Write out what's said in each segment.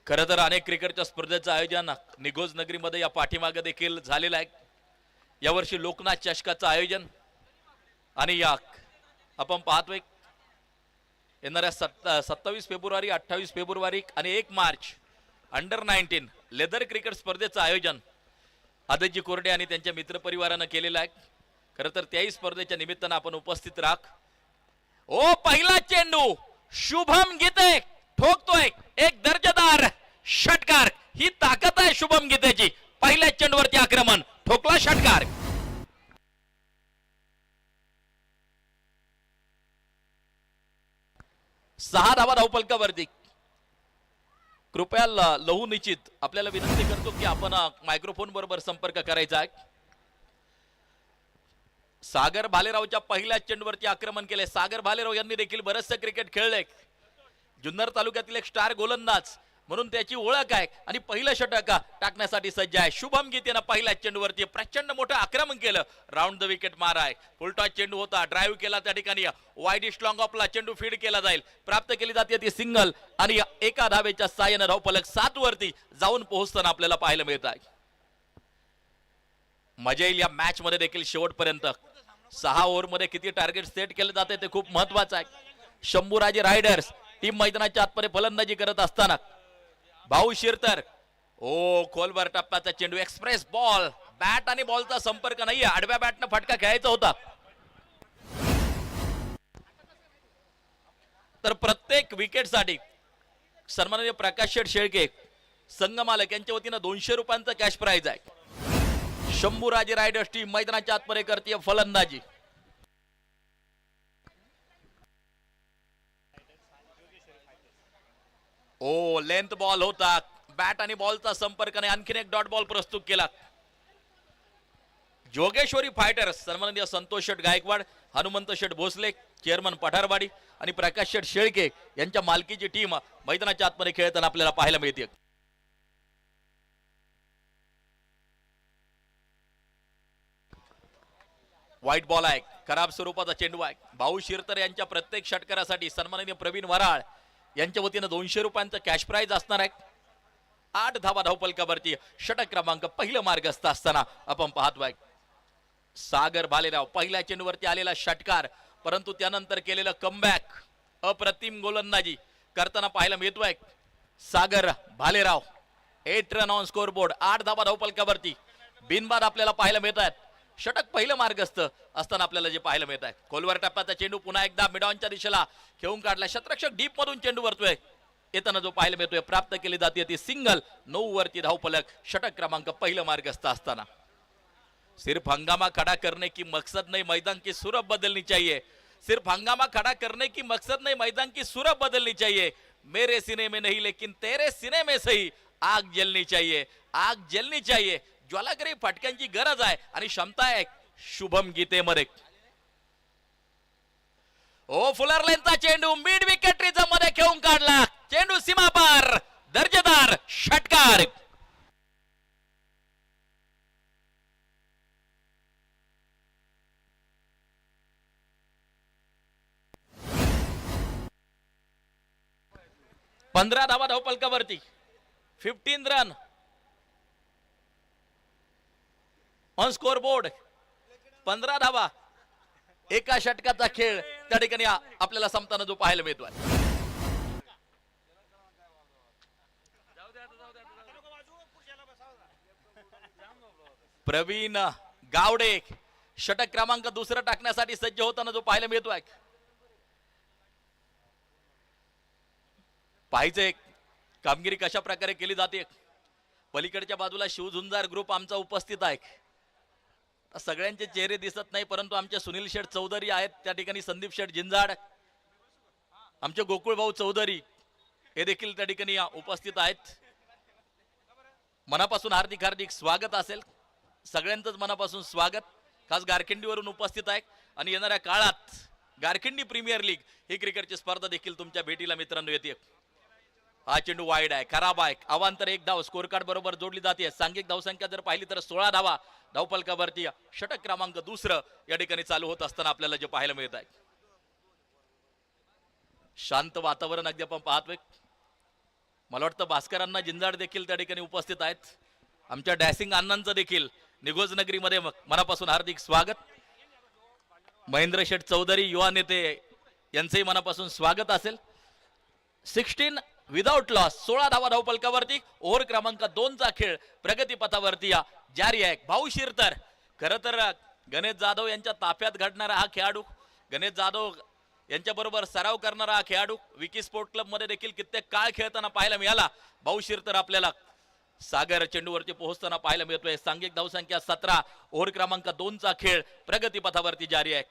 खरं तर अनेक क्रिकेटच्या स्पर्धेचं आयोजन निघोज नगरीमध्ये या पाठीमागे देखील झालेलं आहे. यावर्षी लोकनाथ चषकाचं आयोजन आणि या आपण पाहतोय येणाऱ्या 27 फेब्रुवारी 28 फेब्रुवारी आणि 1 मार्च अंडर 19 लेदर क्रिकेट स्पर्धेचं आयोजन आदित्य कोरडे आणि त्यांच्या मित्रपरिवारानं केलेलं आहे. खरं तर त्याही स्पर्धेच्या निमित्तानं आपण उपस्थित राख. ओ पहिला चेंडू शुभम गीते ठोकतोय एक दर्जेदार षटकार. ही ताकद आहे शुभम गीतेची. पहिल्या चेंडूवरती आक्रमण ठोकला षटकार. सहा धावा धावफलकावरती. कृपया लहू निश्चित आपल्याला विनंती करतो की आपण मायक्रोफोन बरोबर संपर्क करायचा आहे. सागर भालेरावच्या पहिल्या चेंडूवरती आक्रमण केले. सागर भालेराव यांनी देखील बरेचसे क्रिकेट खेळले. जुन्नर तालुक्यातील एक स्टार गोलंदाज म्हणून त्याची ओळख आहे आणि पहिलं षटक टाकण्यासाठी सज्ज आहे. शुभम गीतेनं पहिल्या चेंडूवरती प्रचंड मोठं आक्रमण केलं. राऊंड द विकेट मार आहे. फुलटॉस चेंडू होता. ड्राईव्ह केला त्या ठिकाणी वाईड स्ट्रॉंग ऑफला चेंडू फीड केला जाईल. प्राप्त केली जाते ती सिंगल आणि एका धावेच्या साहाय्याने धावफलक 7 वरती जाऊन पोहोचताना आपल्याला पाहायला मिळत आहे. मजा येईल या मॅच मध्ये देखील शेवटपर्यंत. 6 ओव्हरमध्ये किती टार्गेट सेट केले जाते ते खूप महत्वाचं आहे. शंभूराजे रायडर्स टीम मैदानाच्या आतमध्ये फलंदाजी करत असताना भाऊ शिरतर ओ खोलवर टप्प्याचा चेंडू एक्सप्रेस बॉल. बॅट आणि बॉलचा संपर्क नाहीये. आडव्या बॅटनं फटका खेळायचा होता. तर प्रत्येक विकेटसाठी सन्माननीय प्रकाश शेठ शेळके संघ मालक यांच्या वतीनं 200 रुपयांचा कॅश प्राइज आहे. शंभूराजे रायडर्स टीम मैदानाच्या आतमध्ये करते फलंदाजी. ओ लेंथ बॉल होता. बॅट आणि बॉलचा संपर्काने आणखीन एक डॉट बॉल प्रस्तुत केला. जोगेश्वरी फायटर्स सन्माननीय संतोष शेठ गायकवाड, हनुमंत शेठ भोसले चेअरमन पठारवाडी आणि प्रकाश शेठ शेळके यांच्या मालकीची टीम मैदानाच्या आतमध्ये खेळताना आपल्याला पाहायला मिळते. व्हाईट बॉल आहे. खराब स्वरूपाचा चेंडू आहे. भाऊ शिरतर यांच्या प्रत्येक षटकारासाठी सन्माननीय प्रवीण वराळ यांच्या वतीनं 200 रुपयांचा कॅश प्राइज असणार आहे. 8 धावा धावफलकावरती षटक क्रमांक पहिलं मार्गस्थ असताना आपण पाहतोय. सागर भालेराव पहिल्या चेंडूवरती आलेला षटकार परंतु त्यानंतर केलेलं कमबॅक अप्रतिम गोलंदाजी करताना पाहायला मिळतोय. Sagar Bhalerao 8 run on scoreboard. 8 धावा धावफलकावरती बिनबाद आपल्याला पाहायला मिळत आहेत. षटक पहिलं मार्गस्थ असताना आपल्याला जे पाहायला मिळत आहे. खोलवर टप्प्याचा चेंडू पुन्हा एकदा मिडॉनच्या दिशेला खेळून काढला. शतरक्षक डीप मधून चेंडू वरतोय. येताना जो पाहायला मिळतोय प्राप्त केली जाते ती सिंगल. 9 वरती धावफलक षटक क्रमांक पहिलं मार्गस्थ असताना. सिर्फ हंगामा खड़ा करने की मकसद नहीं मैदान की सूरत बदलनी चाहिए. सिर्फ हंगामा खड़ा करने की मकसद नहीं मैदान की सूरत बदलनी चाहिए. मेरे सीने में नहीं लेकिन तेरे सीने में सही आग जलनी चाहिए. आग जलनी चाहिए. ज्वालाग्री फटक्यांची गरज आहे आणि क्षमता आहे शुभम गीतेमध्ये. ओ फुलर लेनचा चेंडू मिड विकेट रिझम मध्ये खेळून काढला. चेंडू सीमा पार दर्जेदार षटकार. पंधरा धावा धावफलकावरती 15 रन ऑन स्कोर बोर्ड. 15 धावा एका षटकाचा खेळ त्या ठिकाणी आपल्याला संपताना जो पाहायला मिळतोय. प्रवीण गावडे षटक क्रमांक दुसरं टाकण्यासाठी सज्ज होताना जो पाहायला मिळतोय. पाहिजे कामगिरी कशा प्रकारे केली जाते. पलीकडच्या बाजूला शिवझुंजार ग्रुप आमचा उपस्थित आहे. सगळ्यांचे चेहरे दिसत नाही परंतु आमचे सुनील शेठ चौधरी आहेत त्या ठिकाणी. संदीप शेठ जिंजाड, आमचे गोकुळ भाऊ चौधरी हे देखील त्या ठिकाणी उपस्थित आहेत. मनापासून हार्दिक हार्दिक स्वागत असेल. सगळ्यांचंच मनापासून स्वागत. खास गारखिंडीवरून उपस्थित आहे आणि येणाऱ्या काळात गारखिंडी प्रीमियर लीग ही क्रिकेटची स्पर्धा देखील तुमच्या भेटीला मित्रांनो येते. हा चेंडू वाईड आहे. खराब आहे. अवांतर 1 धाव स्कोर कार्ड बरोबर जोडली जाते. सांघिक धावसंख्या जर पाहिली तर 16 धावा धावफलकावरती षटक क्रमांक दुसरं या ठिकाणी चालू होत असताना आपल्याला जे पाहायला मिळत आहे. शांत वातावरण अगदी आपण पाहतोय. मला वाटतं भास्करांना जिंजाड देखील त्या ठिकाणी उपस्थित आहेत. आमच्या डॅसिंग अण्णांचं देखील निगोज नगरीमध्ये मनापासून हार्दिक स्वागत. महेंद्र शेठ चौधरी युवा नेते यांचंही मनापासून स्वागत असेल. 16 विदाउट लॉस 16 धावा धावपलकावरती. ओव्हर क्रमांक 2 चा खेळ प्रगती पथावरती जारी आहे. भाऊ शिरतर खरं तर गणेश जाधव यांच्या ताफ्यात घडणारा हा खेळाडू, गणेश जाधव यांच्या बरोबर सराव करणारा हा खेळाडू विकी स्पोर्ट क्लब मध्ये देखील कित्येक काळ खेळताना पाहायला मिळाला. भाऊ शिरतर आपल्याला सागर चेंडूवरती पोहोचताना पाहायला मिळतोय. सांघिक धावसंख्या 17. ओव्हर क्रमांक 2 चा खेळ प्रगती पथावरती जारी आहे.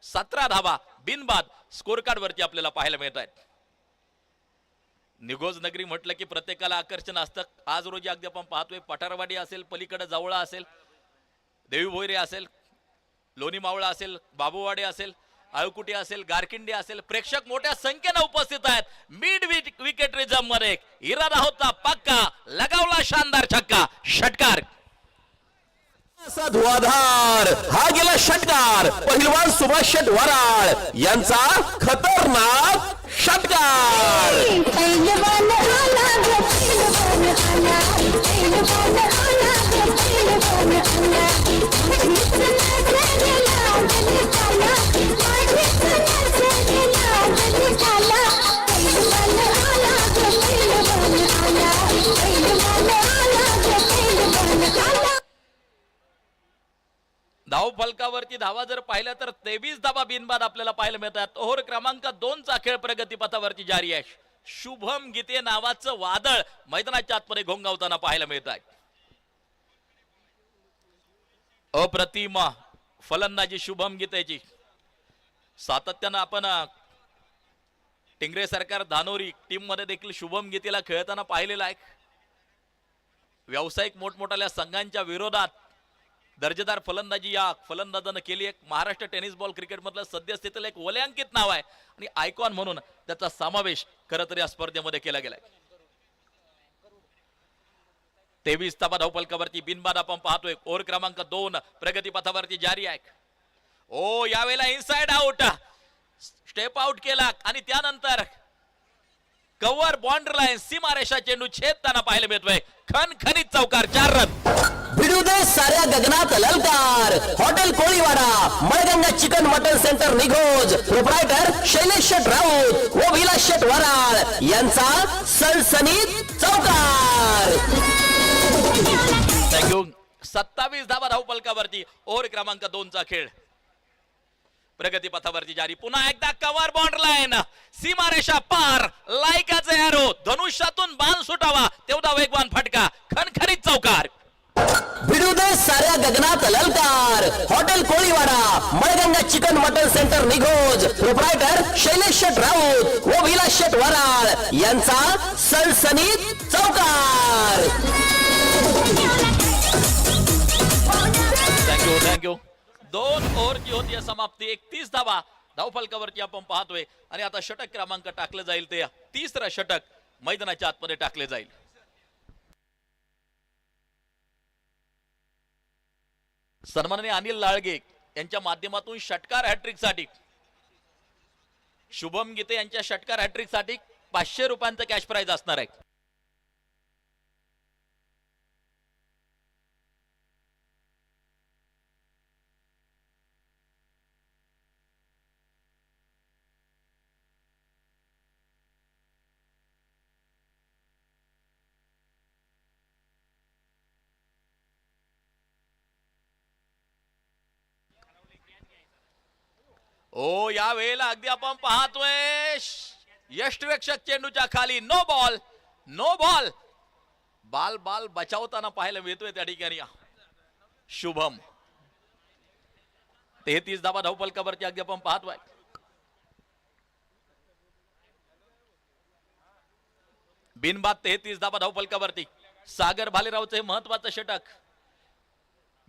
17 धावा बिनबाद स्कोर कार्ड वरती आपल्याला पाहायला मिळत आहेत. निगोज नगरी म्हटलं की प्रत्येकाला आकर्षण असतं. आज रोजी अगदी आपण पाहतोय पठारवाडी असेल, पलीकडे जवळा असेल, देवी भोयरे असेल, लोणी मावळा असेल, बाबूवाडे असेल, आळकुटी असेल, गारकिंडी असेल, प्रेक्षक मोठ्या संख्येने उपस्थित आहेत. मिड विकेट रिझम मध्ये इरादा होता पक्का, लगावला शानदार छक्का. षटकार धुवाधार हा गेला षटकार. पहिलवान सुभाष शेठ वराळ यांचा खतरनाक षटकार. धाव फलकावरती धावा जर पाहिल्या तर 23 धावा बिनबाद आपल्याला पाहायला मिळतात. ओव्हर क्रमांक 2 चा खेळ प्रगती पथावरती जारी आहे. शुभम गीते नावाचं वादळ मैदानाच्या आतमध्ये घोंगावताना पाहायला मिळत आहे. अप्रतिम फलंदाजी शुभम गीतेची. सातत्यानं आपण टिंगरे सरकार धानोरी टीम मध्ये देखील शुभम गीतेला खेळताना पाहिलेला आहे. व्यावसायिक मोठमोठ्या संघांच्या विरोधात दर्जेदार फलंदाजी या फलंदाजानं केली. एक महाराष्ट्र टेनिस बॉल क्रिकेट मधलं सद्यस्थितीला एक वलयांकित नाव आहे आणि आयकॉन म्हणून त्याचा समावेश खरं तर या स्पर्धेमध्ये केला गेलाय. 23 धावा धावपलकावरती बिनबाद आपण पाहतोय. ओव्हर क्रमांक 2 प्रगती पथावरती जारी आहे. ओ यावेळेला इनसाइड आउट, स्टेप आउट केला आणि त्यानंतर कव्हर बाउंड्री लाईन सीमारेषा चेंडू छेदताना पाहायला मिळतोय. खणखणीत चौकार. 4 रन. भिडू दे साऱ्या गगनात ललकार. Hotel Koliwada, Malganga chicken mutton centre Nighoj, proprietor Shailesh Sheth Raut व विलास शेठ वराळ यांचा सणसणीत चौकार. थँक्यू. 27 धावा धावपलकावरती. ओव्हर क्रमांक 2 चा खेळ प्रगती पथावरती जारी. पुन्हा एकदा कव्हर बाउंड्री लाईन सीमारेषा पार. लायकाचे एरो धनुष्यातून बाण सुटावा तेवढा वेगवान फटका. खणखणीत चौकार. भिडू दे साऱ्या गगनात ललकार. Hotel Koliwada, Malganga chicken mutton centre Nighoj, proprietor Shailesh Sheth Raut व विलास शेठ वराळ यांचा सणसणीत चौकार. थँक्यू. 2 ओव्हरची होती समाप्ती. 31 धावा धावफलकावरती आपण पाहतोय आणि आता षटक क्रमांक टाकलं जाईल ते 3रं षटक मैदानाच्या आतमध्ये टाकले जाईल. सन्माननीय अनिल लाळगे यांच्या माध्यमातून षटकार हॅट्रिक साठी शुभम गीते यांच्या षटकार हॅट्रिक साठी 500 रुपयांचं कॅश प्राइज असणार आहे. ओ या वेळेला अगदी आपण पाहतोय यष्टरक्षक चेंडूच्या खाली. No ball. बाल बचावताना पाहायला मिळतोय त्या ठिकाणी शुभम. 33 धावा धावपलकावरती अगदी आपण पाहतोय. बिनबाद 33 धावा धावपलकावरती. सागर भालेरावचं हे महत्वाचं षटक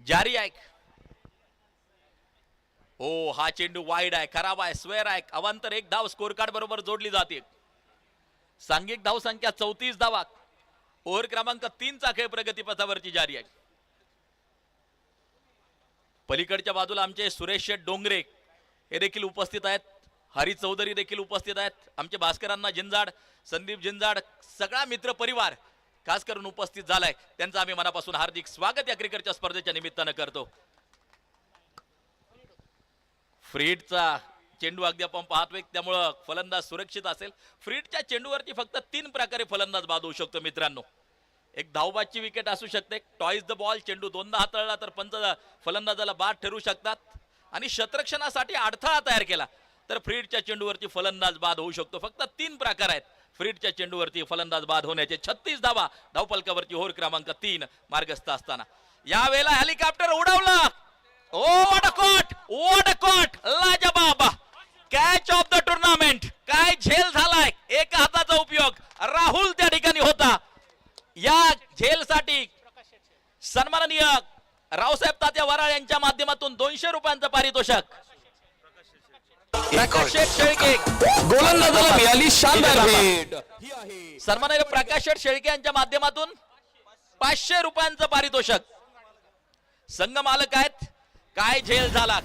जारी आहे. ओ हा चेंडू वाईड आहे, खराब आहे, स्वेअर आहे. अवांतर 1 धाव स्कोर कार्ड बरोबर जोडली जाते. सांघिक धाव संख्या 34 धावा. ओव्हर क्रमांक 3 चा खेळ प्रगती पथावरती जारी आहे. पलीकडच्या बाजूला आमचे सुरेश शेठ डोंगरे हे देखील उपस्थित आहेत. हरी चौधरी देखील उपस्थित आहेत. आमचे भास्करांना जिंजाड, संदीप जिंजाड, सगळा मित्र परिवार खास करून उपस्थित झालाय. त्यांचं आम्ही मनापासून हार्दिक स्वागत या क्रिकेटच्या स्पर्धेच्या निमित्तानं करतो. फ्रीडचा चेंडू अगदी आपण पाहतोय, त्यामुळं फलंदाज सुरक्षित असेल. फ्रीडच्या चेंडूवरती फक्त 3 प्रकारे फलंदाज बाद होऊ शकतो मित्रांनो. एक धावबादची विकेट असू शकते, टॉईज द बॉल, चेंडू दोनदा हाताळला तर पंच फलंदाजाला बाद ठरू शकतात, आणि शतरक्षणासाठी अडथळा तयार केला तर फ्रीडच्या चेंडूवरती फलंदाज बाद होऊ शकतो. फक्त 3 प्रकार आहेत फ्रीडच्या चेंडूवरती फलंदाज बाद होण्याचे. 36 धावा धावफलकावरती ओव्हर क्रमांक 3 मार्गस्थ असताना यावेळेला हेलिकॉप्टर उडवलं. ओ व्हॉट अ कॉट, लाजवाब कॅच ऑफ द टुर्नामेंट. काय झेल झालाय, एक हाताचा उपयोग राहुल त्या ठिकाणी होता. या झेलसाठी सन्माननीय रावसाहेब तात्या वराळ यांच्या माध्यमातून 200 रुपयांचं पारितोषिक. प्रकाश शेठ शेळके गोलंदाजाला मिळाली शानदार भेट. सन्माननीय प्रकाश शेठ शेळके यांच्या माध्यमातून 500 रुपयांचं पारितोषिक. संघ मालक आहेत. काय झेल झाला.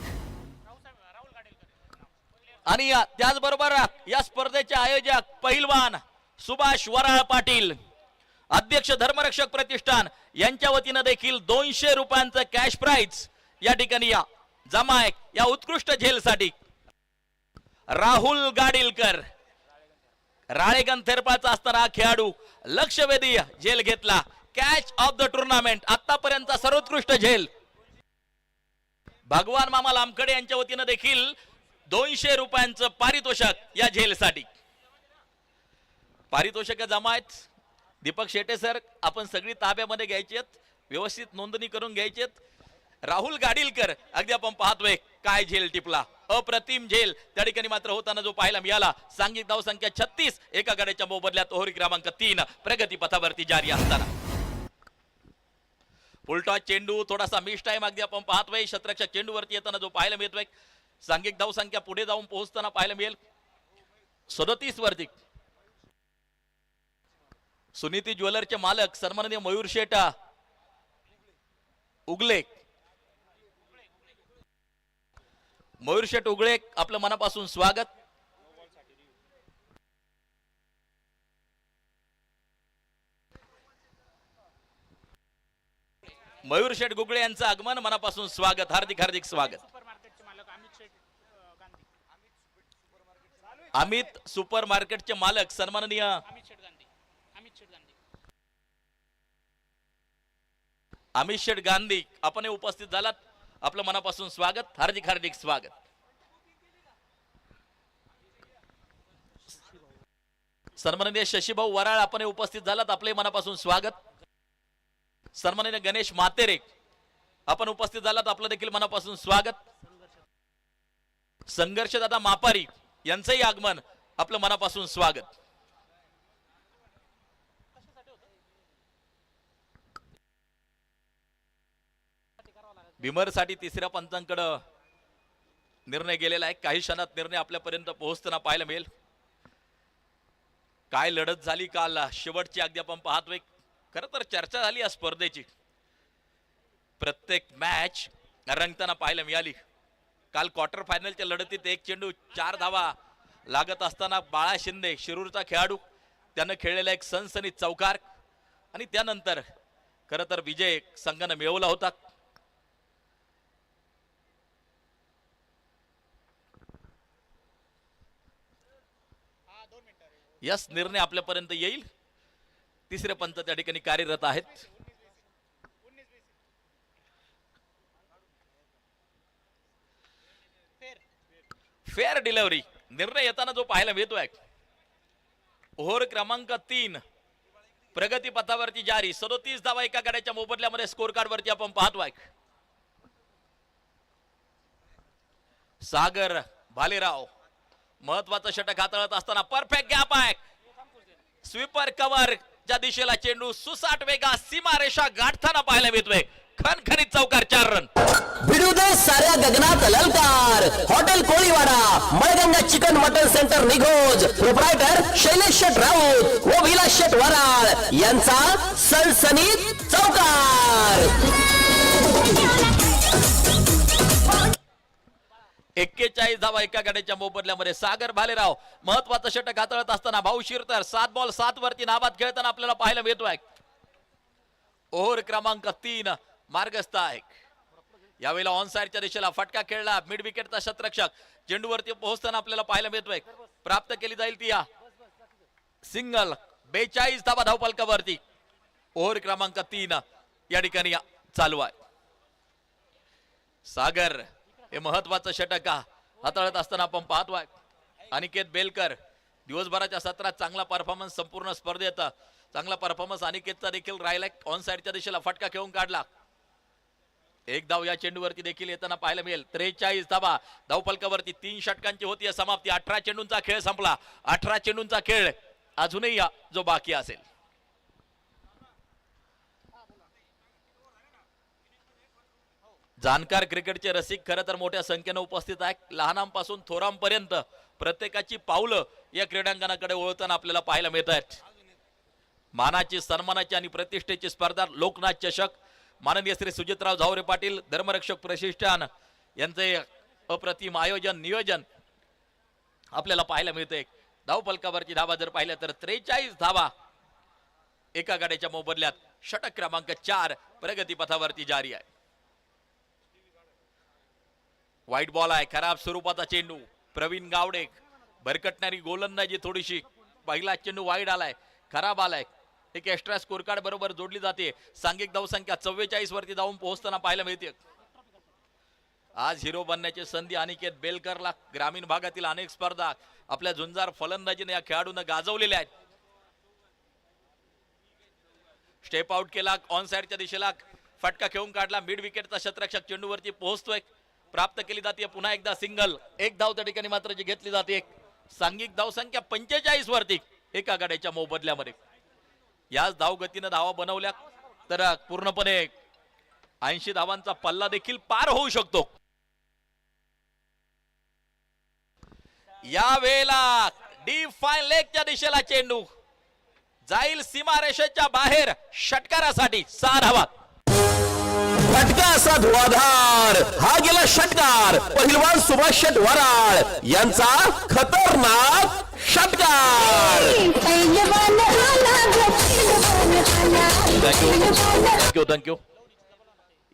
आणि त्याचबरोबर या स्पर्धेचे आयोजक पहिलवान सुभाष वराळ पाटील, अध्यक्ष धर्मरक्षक प्रतिष्ठान यांच्या वतीनं देखील 200 रुपयांचं कॅश प्राइज या ठिकाणी जमा आहे. या उत्कृष्ट झेलसाठी राहुल गाडीलकर, राळेगण थेरपाचा असणारा खेळाडू लक्षवेधी झेल घेतला. कॅच ऑफ द टुर्नामेंट आतापर्यंतचा सर्वोत्कृष्ट झेल. भगवान मामा लामखडे यांच्या वतीनं देखील 200 रुपयांचं पारितोषिक या झेलसाठी. पारितोषिक जमा आहेत. दीपक शेटे सर, आपण सगळी ताब्यामध्ये घ्यायची आहेत, व्यवस्थित नोंदणी करून घ्यायची आहेत. राहुल गाडीलकर अगदी आपण पाहतोय काय झेल टिपला, अप्रतिम झेल त्या ठिकाणी मात्र होताना जो पाहायला मिळाला. सांघिक धाव संख्या 36, एका गड्याच्या मोबदल्यात ओव्हर क्रमांक 3 प्रगती पथावरती जारी असताना फुलटॉस चेंडू थोडासा मिस टाइम अगदी आपण पाहतोय. शतरक्षक चेंडूवरती येताना जो पाहायला मिळतोय. सांघिक धाव संख्या पुढे जाऊन पोहोचताना पाहायला मिळेल 37 वरती. सुनीती ज्वेलरचे मालक सन्माननीय मयूर शेठ उगले, मयूर शेठ उगळे आपलं मनापासून स्वागत. मयूर शेठ गुगळे यांचं आगमन, मनापासून स्वागत, हार्दिक हार्दिक स्वागत. अमित सुपर मार्केटचे मालक सन्माननीय अमित शेठ गांधी आपण उपस्थित झालात, आपलं मनापासून स्वागत, हार्दिक हार्दिक स्वागत. सन्माननीय शशीभाऊ वराळ आपण उपस्थित झालात, आपले मनापासून स्वागत. सन्माननीय गणेश मातेरे आपण उपस्थित झालात, आपलं देखील मनापासून स्वागत. संघर्ष दादा मापारी यांचंही आगमन, आपलं मनापासून स्वागत. भीमरसाठी तिसऱ्या पंचांकडे निर्णय गेलेला आहे. काही क्षणात निर्णय आपल्यापर्यंत पोहोचताना पाहायला मिळेल. काय लढत झाली काल शेवटची अगदी आपण पाहतोय. खरं तर चर्चा झाली या स्पर्धेची, प्रत्येक मॅच रंगताना पाहायला मिळाली. काल क्वार्टर फायनलच्या लढतीत एक चेंडू 4 धावा लागत असताना बाळा शिंदे शिरूरचा खेळाडू त्यानं खेळलेला एक सनसनीत चौकार, आणि त्यानंतर खरं तर विजय संघानं मिळवला होता. यस, निर्णय आपल्यापर्यंत येईल. तिसरे पंच त्या ठिकाणी कार्यरत आहेत. फेअर डिलिव्हरी निर्णय येताना जो पाहायला मिळतोय. ओव्हर क्रमांक 3 प्रगती पथावरती जारी. 37 धावा एका गड्याच्या मोबदल्यामध्ये स्कोर कार्ड वरती आपण पाहतोय. सागर भालेराव महत्वाचं षटक हाताळत असताना परफेक्ट गॅप आहे. स्वीपर कव्हर च्या दिशेला चेंडू सुसाट वेगा सीमारेषा गाठताना पाहायला मिळतोय. खणखणीत चौकार, 4 रन. भिडू दे साऱ्या गगनात ललकार. Hotel Koliwada, Malganga chicken mutton centre Nighoj, proprietor Shailesh Sheth Raut व विलास शेठ वराळ यांचा सणसणीत चौकार. 41 धावा एका गाड्याच्या मोबदल्यामध्ये. सागर भालेराव महत्वाचं षटक हाताळत असताना भाऊ शिरतर 7 बॉल 7 वरती नाबाद खेळताना आपल्याला पाहायला मिळतोय. ओव्हर क्रमांक 3 मार्गस्थ आहे. यावेळेला ऑन साइडच्या दिशेला फटका खेळला मिड विकेटचा शतरक्षक चेंडूवरती पोहोचताना आपल्याला पाहायला मिळतोय. प्राप्त केली जाईल ती या सिंगल. 42 धावा धावफलकावरती. ओव्हर क्रमांक 3 या ठिकाणी चालू आहे. सागर हे महत्वाचं षटक हाताळत असताना आपण पाहतोय. अनिकेत बेलकर दिवसभराच्या सत्रात चांगला परफॉर्मन्स, संपूर्ण स्पर्धेत चांगला परफॉर्मन्स अनिकेतचा देखील राहिलाय. ऑन साइडच्या दिशेला फटका खेळून काढला. एक धाव या चेंडूवरती देखील येताना पाहायला मिळेल. 43 धावा धावफलकावरती. 3 षटकांची होती समाप्ती. 18 चेंडूंचा खेळ संपला. 18 चेंडूंचा खेळ अजूनही जो बाकी असेल. जाणकार क्रिकेटचे रसिक खरं तर मोठ्या संख्येने उपस्थित आहेत. लहानांपासून थोरांपर्यंत प्रत्येकाची पावलं या क्रीडांगणाकडे वळताना आपल्याला पाहायला मिळत आहेत. मानाची, सन्मानाची आणि प्रतिष्ठेची स्पर्धा लोकनाथ चषक. माननीय श्री सुजितराव झावरे पाटील धर्मरक्षक प्रतिष्ठान यांचे अप्रतिम आयोजन, नियोजन आपल्याला पाहायला मिळते. धावफलकावरची धावा जर पाहिल्या तर 43 धावा एका गाड्याच्या मोबदल्यात. षटक क्रमांक 4 प्रगती पथावरती जारी आहे. वाईट बॉल आहे. खराब स्वरूपाचा चेंडू. प्रवीण गावडे भरकटणारी गोलंदाजी थोडीशी. पहिला चेंडू वाईड आलाय, खराब आलाय. एक एक्स्ट्रा स्कोर कार्ड बरोबर जोडली जाते. सांघिक धावसंख्या 44 वरती जाऊन पोहोचताना पाहायला मिळते. आज हिरो बनण्याची संधी अनिकेत बेलकरला. ग्रामीण भागातील अनेक स्पर्धा आपल्या झुंजार फलंदाजीने या खेळाडूंना गाजवलेल्या आहेत. स्टेप आउट केला. ऑन साइडच्या दिशेला फटका खेळून काढला. मिड विकेटचा शतरक्षक चेंडूवरती पोहोचतोय. प्राप्त केली जाते पुन्हा एकदा सिंगल. एक धाव त्या ठिकाणी मात्र जी घेतली जाते. सांघिक धावसंख्या 45 वरती एका गाड्याच्या मोबदल्यामध्ये. याच धावगतीनं धावा बनवल्या तर पूर्णपणे 80 धावांचा पल्ला देखील पार होऊ शकतो. या वेळेला डी फाईन लेगच्या दिशेला चेंडू जाईल सीमारेषेच्या बाहेर. षटकारासाठी 6 धावा. फटका असा धुवाधार. हा गेला षटकार. पहिलवान सुभाष शेट वराळ यांचा खतरनाक षटकार. थँक्यू.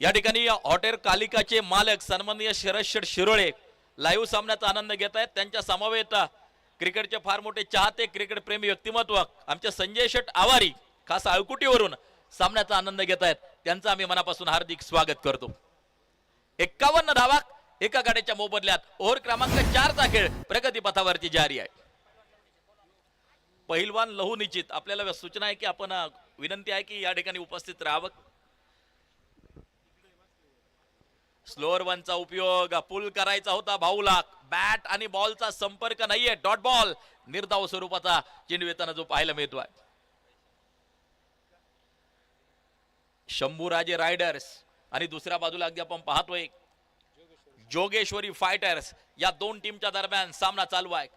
या ठिकाणी हॉटेल कालिकाचे मालक सन्माननीय शरद शेठ शिरोळे लाईव्ह सामन्याचा आनंद घेत आहेत. त्यांच्या समवेत क्रिकेटचे फार मोठे चाहते, क्रिकेट प्रेमी व्यक्तिमत्व आमचे संजय शेठ आवारी खास अळकुटीवरून सामन्याचा आनंद घेत आहेत. त्यांचं आम्ही मनापासून हार्दिक स्वागत करतो. 51 धावा एका गाड्याच्या मोबदल्यात. ओव्हर क्रमांक 4 चा खेळ प्रगती पथावरती जारी आहे. पहिलवान लहू निश्चित. आपल्याला सूचना आहे की आपण विनंती आहे की या ठिकाणी उपस्थित राहावं. स्लोअर वनचा उपयोग पुल करायचा होता भाऊला. बॅट आणि बॉलचा संपर्क नाहीये. डॉट बॉल निर्धाव स्वरूपाचा चेंडू येताना जो पाहायला मिळतोय. शंभूराजे रायडर्स आणि दुसऱ्या बाजूला अगदी आपण पाहतोय जोगेश्वरी फायटर्स. या दोन टीमच्या दरम्यान सामना चालू आहे.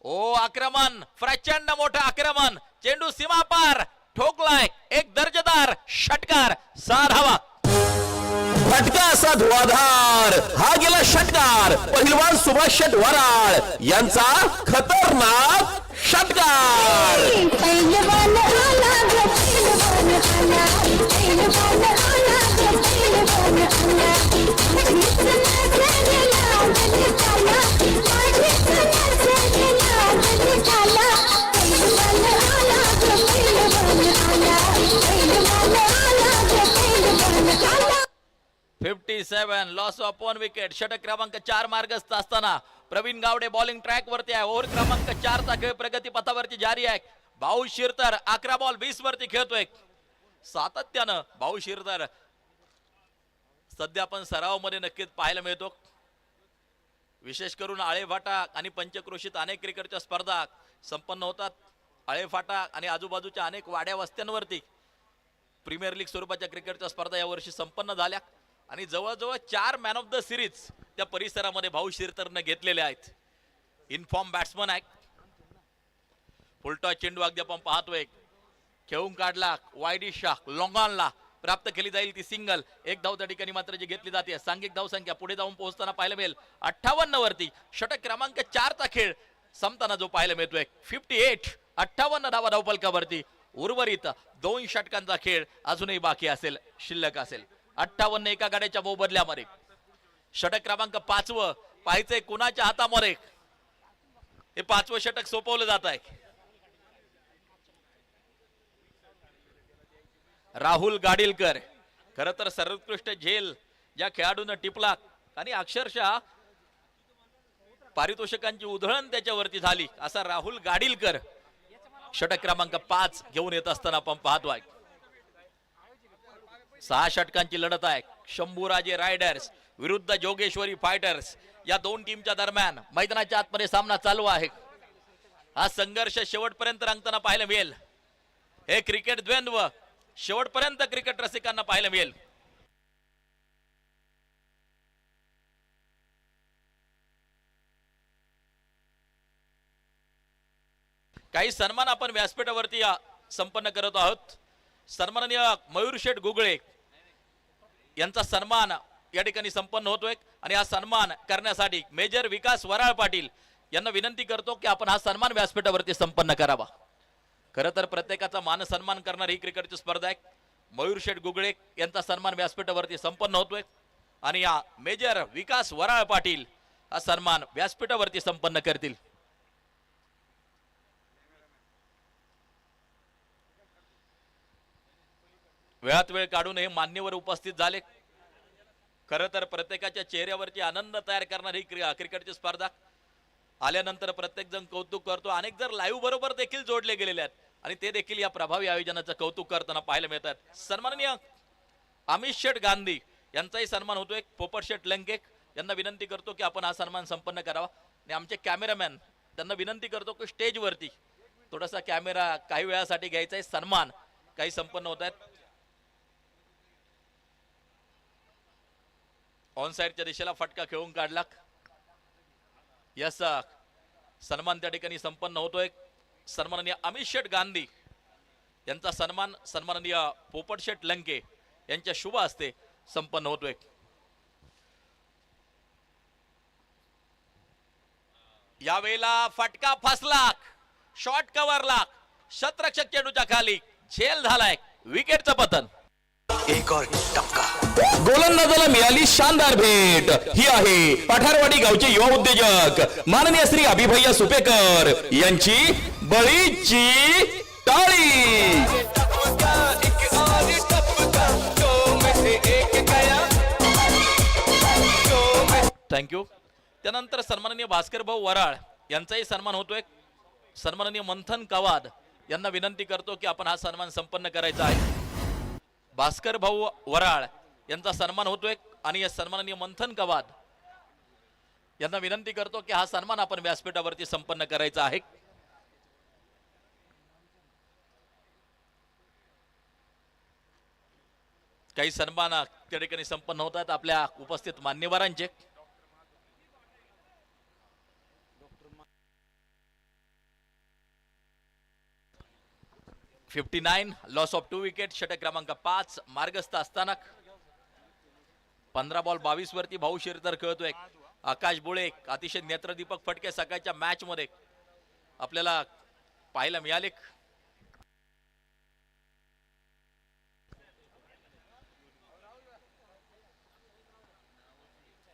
ओ आक्रमण, प्रचंड मोठं आक्रमण. चेंडू सीमा पार ठोकलाय. एक दर्जेदार षटकार. 6 धावा. फटका असा धुवाधार. हा गेला षटकार. पहिलवान सुभाष शेट वराळ यांचा खतरनाक षटकार. Loss of 1 wicket. षटक क्रमांक 4 मार्गस्थ असताना प्रवीण गावडे बॉलिंग ट्रॅक वरती आहे. ओव्हर क्रमांक 4 चा खेळ प्रगती पथावरती जारी आहे. भाऊ शिरतर 11 बॉल 20 वरती खेळतोय. सातत्यानं भाऊ शिरतर सध्या आपण सरावामध्ये नक्कीच पाहायला मिळतो. विशेष करून आळेफाटा आणि पंचक्रोशीत अनेक क्रिकेटच्या स्पर्धा संपन्न होतात. आळेफाटा आणि आजूबाजूच्या अनेक वाड्या वस्त्यांवरती प्रीमियर लीग स्वरूपाच्या क्रिकेटच्या स्पर्धा यावर्षी संपन्न झाल्या आणि जवळजवळ 4 मॅन ऑफ द सिरीज त्या परिसरामध्ये भाऊ शिरतरने घेतलेल्या आहेत. इनफॉर्म बॅट्समन आहे. फुलटॉस चेंडू अगदी आपण पाहतोय खेळून काढला. वाईडी शाह लॉंगॉनला प्राप्त केली जाईल ती सिंगल. एक धाव त्या ठिकाणी मात्र जी घेतली जाते. सांघिक धाव संख्या पुढे जाऊन पोहोचताना पाहायला मिळेल 58 वरती. षटक क्रमांक 4 चा खेळ संपताना जो पाहायला मिळतोय 58 धावा धावपलकावरती. उर्वरित 2 षटकांचा खेळ अजूनही बाकी असेल, शिल्लक असेल. 58 एका गाड्याच्या मोबदल्यामध्ये. षटक क्रमांक 5 पाहायचंय कुणाच्या हातामध्ये. हे 5वं षटक सोपवलं जात आहे. राहुल गाडीलकर खर तर सर्वोत्कृष्ट झेल ज्या खेळाडूंना टिपला आणि अक्षरशः पारितोषिकांची उधळण त्याच्यावरती झाली असा राहुल गाडीलकर षटक क्रमांक 5 घेऊन येत असताना आपण पाहतोय. 6 षटकांची लढत आहे. शंभूराजे रायडर्स विरुद्ध जोगेश्वरी फायटर्स या 2 टीमच्या दरम्यान मैदानाच्या आतमध्ये सामना चालू आहे. हा संघर्ष शेवटपर्यंत रंगताना पाहायला मिळेल. हे क्रिकेट द्वंद्व शेवटपर्यंत क्रिकेट रसिकांना पाहायला मिळेल. काही सन्मान आपण व्यासपीठावरती संपन्न करत आहोत. सन्माननीय मयूर शेठ गुगळे यांचा सन्मान या ठिकाणी संपन्न होतोय आणि हा सन्मान करण्यासाठी मेजर विकास वराळ पाटील यांना विनंती करतो की आपण हा सन्मान व्यासपीठावरती संपन्न करावा. खरं तर प्रत्येकाचा मान सन्मान करणारी ही क्रिकेटची स्पर्धा आहे. मयूर शेठ गुगळे यांचा सन्मान व्यासपीठावरती संपन्न होतोय आणि या मेजर विकास वराळ पाटील हा सन्मान व्यासपीठावरती संपन्न करतील. वेळात वेळ काढून हे मान्यवर उपस्थित झाले. खरं तर प्रत्येकाच्या चेहऱ्यावरती आनंद तयार करणारी क्रिकेटची स्पर्धा. आल्यानंतर प्रत्येक जण कौतुक करतो. अनेक जर लाईव्ह बरोबर देखील जोडले गेलेले आहेत आणि ते देखील या प्रभावी आयोजनाचं कौतुक करताना पाहायला मिळतात. सन्माननीय अमित शेठ गांधी यांचाही सन्मान होतोय. पोपट शेठ लंके यांना विनंती करतो की आपण हा सन्मान संपन्न करावा. आणि आमचे कॅमेरामॅन त्यांना विनंती करतो की स्टेजवरती थोडासा कॅमेरा काही वेळासाठी घ्यायचा आहे. सन्मान काही संपन्न होत आहेत. ऑन साइडच्या दिशेला फटका खेळून काढला. यस सन्मान त्या ठिकाणी संपन्न होतोय. सन्माननीय अमित शेठ गांधी यांचा सन्मान सन्माननीय पोपट शेठ लंके यांच्या शुभ हस्ते संपन्न होतोय. यावेळेला फटका फसला, शॉर्ट कव्हरला, शतरक्षक चेंडूच्या खाली झेल झालाय, विकेटचं पतन. एक और टपका. गोलंदाजाला मिळाली शानदार भेट. ही आहे पठारवाडी गावचे युवा उद्योजक माननीय श्री अभिभैया सुपेकर यांची बळीची टाळी. थँक्यू. त्यानंतर सन्माननीय भास्कर भाऊ वराळ यांचाही सन्मान होतोय. सन्माननीय मंथन कवाद यांना विनंती करतो की आपण हा सन्मान संपन्न करायचा आहे. भास्कर भाऊ वराळ यांचा सन्मान होतोय आणि या सन्माननीय मंथन कवाद यांना विनंती करतो की हा सन्मान आपण व्यासपीठावरती संपन्न करायचा आहे. काही सन्मान त्या ठिकाणी संपन्न होतात आपल्या उपस्थित मान्यवरांचे. $59 लॉस ऑफ 2 विकेट. षटक क्रमांक 5 मार्गस्थ असताना 15 बॉल 22 वरती भाऊ शिरतर खेळतोय. आकाश बुळे अतिशय नेत्रदीपक फटके सकाळच्या मॅच मध्ये आपल्याला पाहायला मिळाले.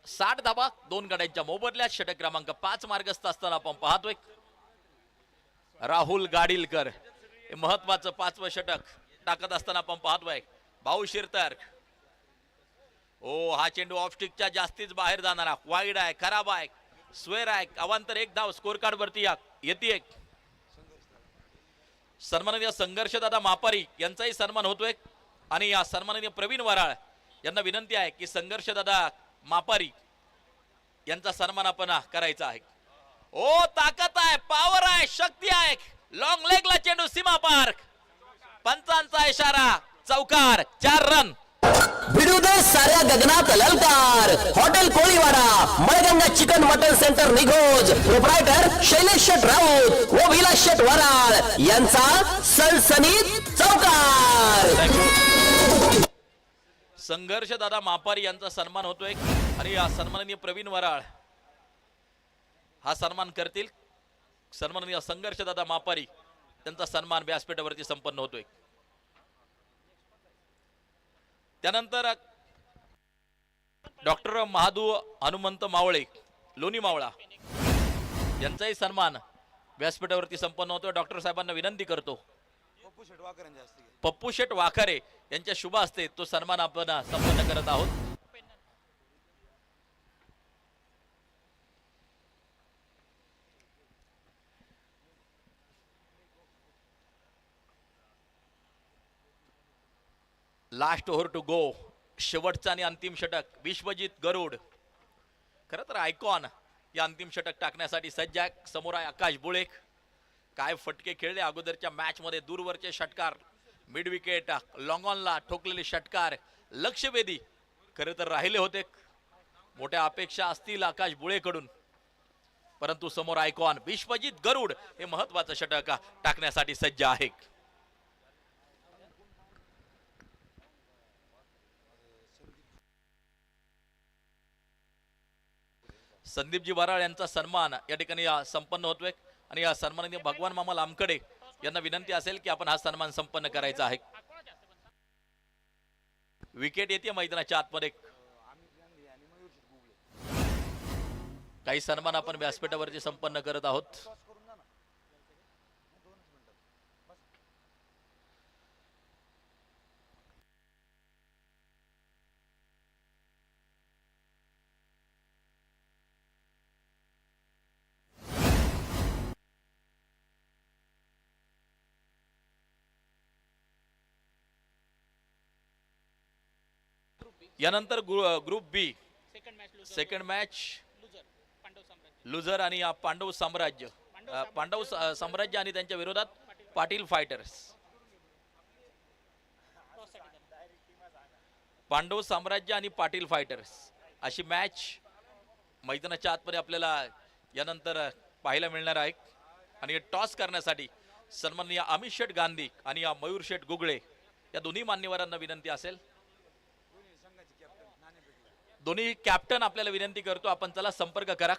साठ धाबा 2 गड्यांच्या मोबदल्यात. षटक क्रमांक 5 मार्गस्थ असताना आपण पाहतोय राहुल गाडीलकर महत्वाचं 5वं षटक टाकत असताना आपण पाहतोय भाऊ शिरतर. ओ हा चेंडू ऑफ स्टिकच्या जास्तीच बाहेर जाणारा, वाईड आहे, खराब आहे, स्वेर आहे. अवांतर 1 धाव स्कोर कार्ड वरती येते. सन्माननीय संघर्षदादा मापारी यांचाही सन्मान होतोय आणि या सन्माननीय प्रवीण वराळ यांना विनंती आहे की संघर्षदादा मापारी यांचा सन्मान आपण करायचा आहे. ओ ताकद आहे, पॉवर आहे, शक्ती आहे. लॉंग लेगला चेंडू सीमा पार. पंचांचा इशारा, चौकार, 4 रन. भिडू दे साऱ्या गगनात ललकार. Hotel Koliwada, Malganga chicken mutton centre Nighoj. Proprietor Shailesh Sheth Raut व विलास शेठ वराळ यांचा सनसनीत चौकार. संघर्ष दादा मापारी यांचा सन्मान होतोय आणि या सन्माननीय प्रवीण वराळ हा सन्मान करतील. सन्माननीय संघर्ष दादा मापारी त्यांचा सन्मान व्यासपीठावरती संपन्न होतोय. त्यानंतर डॉक्टर महादू हनुमंत मावळे लोणी मावळा यांचाही सन्मान व्यासपीठावरती संपन्न होतोय. डॉक्टर साहेबांना विनंती करतो पप्पू शेट वाखारे यांच्या शुभ हस्ते तो सन्मान आपण संपन्न करत आहोत. लास्ट ओव्हर टू गो, शेवटचा आणि अंतिम षटक. विश्वजित गरुड खरं तर आयकॉन या अंतिम षटक टाकण्यासाठी सज्ज आहे. समोर आहे आकाश बुळेक. काय फटके खेळले अगोदरच्या मॅच मध्ये. दूरवरचे षटकार, मिड विकेट, लॉंग ऑनला ठोकलेले षटकार, लक्षवेधी खरं तर राहिले होते. मोठ्या अपेक्षा असतील आकाश बुळेकडून, परंतु समोर आयकॉन विश्वजित गरुड हे महत्वाचं षटक टाकण्यासाठी सज्ज आहे. संदीपजी वराळ यांचा सन्मान या ठिकाणी संपन्न होतोय आणि या सन्माननीय भगवान मामा लामकडे यांना विनंती असेल की आपण हा सन्मान संपन्न करायचा आहे. विकेट येते मैदानाच्या आतमध्ये. काही सन्मान आपण व्यासपीठावरती संपन्न करत आहोत. यानंतर ग्रुप बी सेकंड मॅच लुझर आणि पांडव साम्राज्य. पांडव साम्राज्य आणि त्यांच्या विरोधात पाटील फायटर्स. पांडव साम्राज्य आणि पाटील फायटर्स अशी मॅच मैदानाच्या आतमध्ये आपल्याला यानंतर पाहायला मिळणार आहे. आणि टॉस करण्यासाठी सन्माननीय अमित शेठ गांधी आणि मयूर शेठ गुगळे या दोन्ही मान्यवरांना विनंती असेल. दोन्ही कॅप्टन आपल्याला विनंती करतो आपण चला संपर्क करा.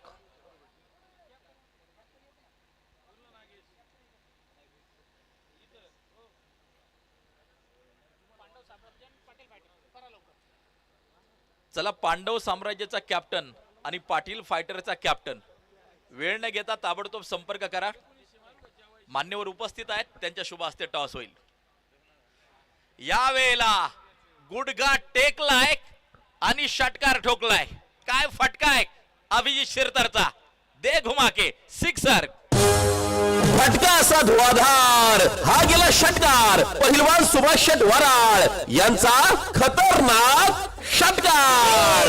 चला पांडव साम्राज्याचा कॅप्टन आणि पाटील फायटरचा कॅप्टन वेळ न घेता ताबडतोब संपर्क करा. मान्यवर उपस्थित आहेत, त्यांच्या शुभ हस्ते टॉस होईल. यावेळेला गुडघा टेकलाय आणि षटकार ठोकलाय. काय फटका आहे अभिजित शिरतरचा. दे घुमा के सिक्सर. फटका असा धुवाधार. हा गेला षटकार पहिलवान सुभाष शेठ वराळ यांचा खतरनाक षटकार.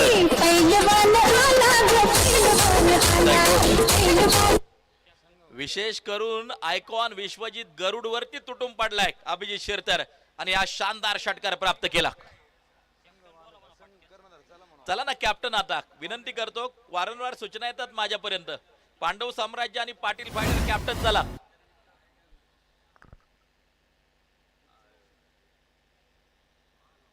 विशेष करून आयकॉन विश्वजित गरुड वरती तुटून पडलाय अभिजित शिरतर आणि हा शानदार षटकार प्राप्त केला. चला ना कॅप्टन, आता विनंती करतो, वारंवार सूचना येतात माझ्यापर्यंत. पांडव साम्राज्य आणि पाटील फायटर कॅप्टन चला.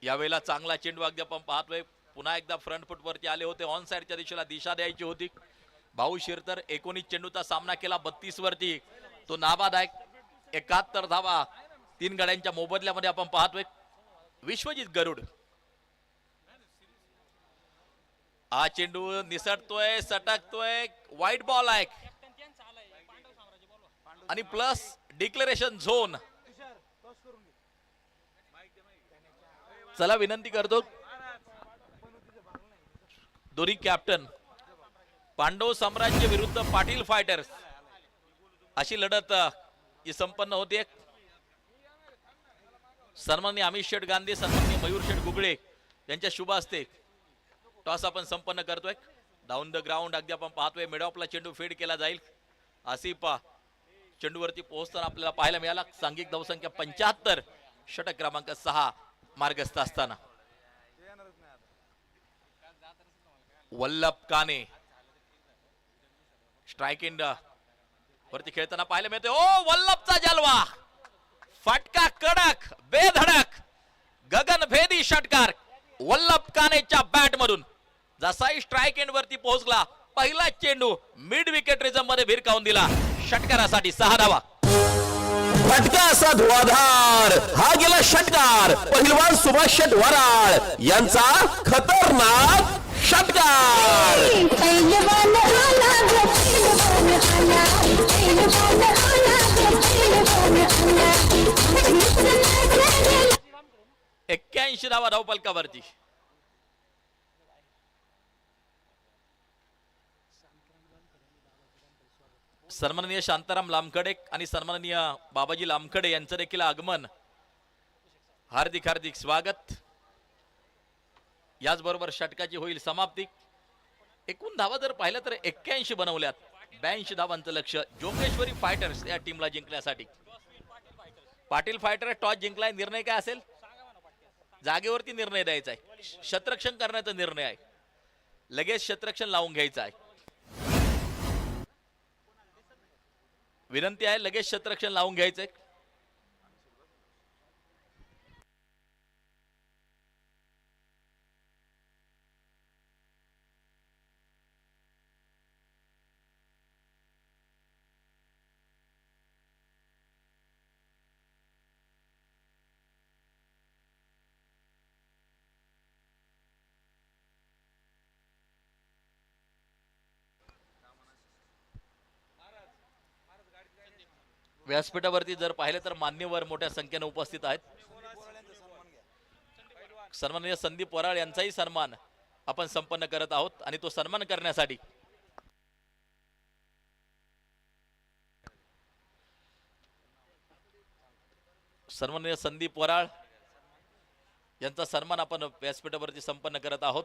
यावेळेला चांगला चेंडू अगदी आपण पाहतोय. पुन्हा एकदा फ्रंट फुट वरती आले होते. ऑन साइडच्या दिशेला दिशा द्यायची होती. भाऊ शिरतर 19 चेंडूचा सामना केला 32 वरती. तो नाबाद आहे. 71 धावा 3 गड्यांच्या मोबदल्यामध्ये आपण पाहतोय. विश्वजित गरुड हा चेंडू निसटतोय, सटकतोय. व्हाईट बॉल आहे आणि प्लस डिक्लेरेशन झोन. चला विनंती करतो दोन्ही कॅप्टन. पांडव साम्राज्य विरुद्ध पाटील फायटर्स अशी लढत ही संपन्न होते. सन्माननीय अमित शेठ गांधी, सन्माननीय मयूर शेठ गुगळे यांच्या शुभ हस्ते टॉस आपण संपन्न करतोय. डाऊन द ग्राउंड अगदी आपण पाहतोय. मिड ऑफला चेंडू फेड केला जाईल. आसिफ चेंडूवरती पोहोचताना आपल्याला पाहायला मिळाला. सांघिक धावसंख्या 75, षटक क्रमांक 6 मार्गस्थ असताना. वल्लभ काने स्ट्राइक एंड वरती खेळताना पाहायला मिळते. ओ वल्लभचा जलवा. फटका कडक बेधडक गगनभेदी षटकार वल्लभ कानेच्या बॅट मधून जसाही स्ट्राईक एंड वरती पोहोचला पहिला चेंडू मिड विकेट रिझम मध्ये भिरकावून दिला षटकारासाठी 6 धावा. फटका असा धुवाधार हा गेला षटकार पहिलवान सुभाष शेट वराळ यांचा खतरनाक षटकार. पहिलवान आला ग पहिलवान आला पहिलवान आला ग पहिलवान आला 81 धावा धावफलकावरती. सन्माननीय शांताराम लामखडे आणि सन्माननीय बाबाजी लामखडे यांचं देखील आगमन. हार्दिक हार्दिक स्वागत. याचबरोबर षटकाची होईल समाप्ती. एकूण धावा जर पाहिलं तर 81 बनवल्यात. 82 धावांचं लक्ष जोगेश्वरी फायटर्स या टीमला जिंकण्यासाठी. पाटील फायटर टॉस जिंकलाय. निर्णय काय असेल? जागेवरती निर्णय द्यायचा आहे. शतरक्षण करण्याचा निर्णय आहे. लगेच शतरक्षण लावून घ्यायचं आहे. विनंती आहे लगेच शतरक्षण लावून घ्यायचंय. व्यासपीठावरती जर पाहिलं तर मान्यवर मोठ्या संख्येने उपस्थित आहेत. सन्माननीय संदीप वराळ यांचाही सन्मान आपण संपन्न करत आहोत आणि तो सन्मान करण्यासाठी सन्माननीय संदीप वराळ यांचा सन्मान आपण व्यासपीठावरती संपन्न करत आहोत.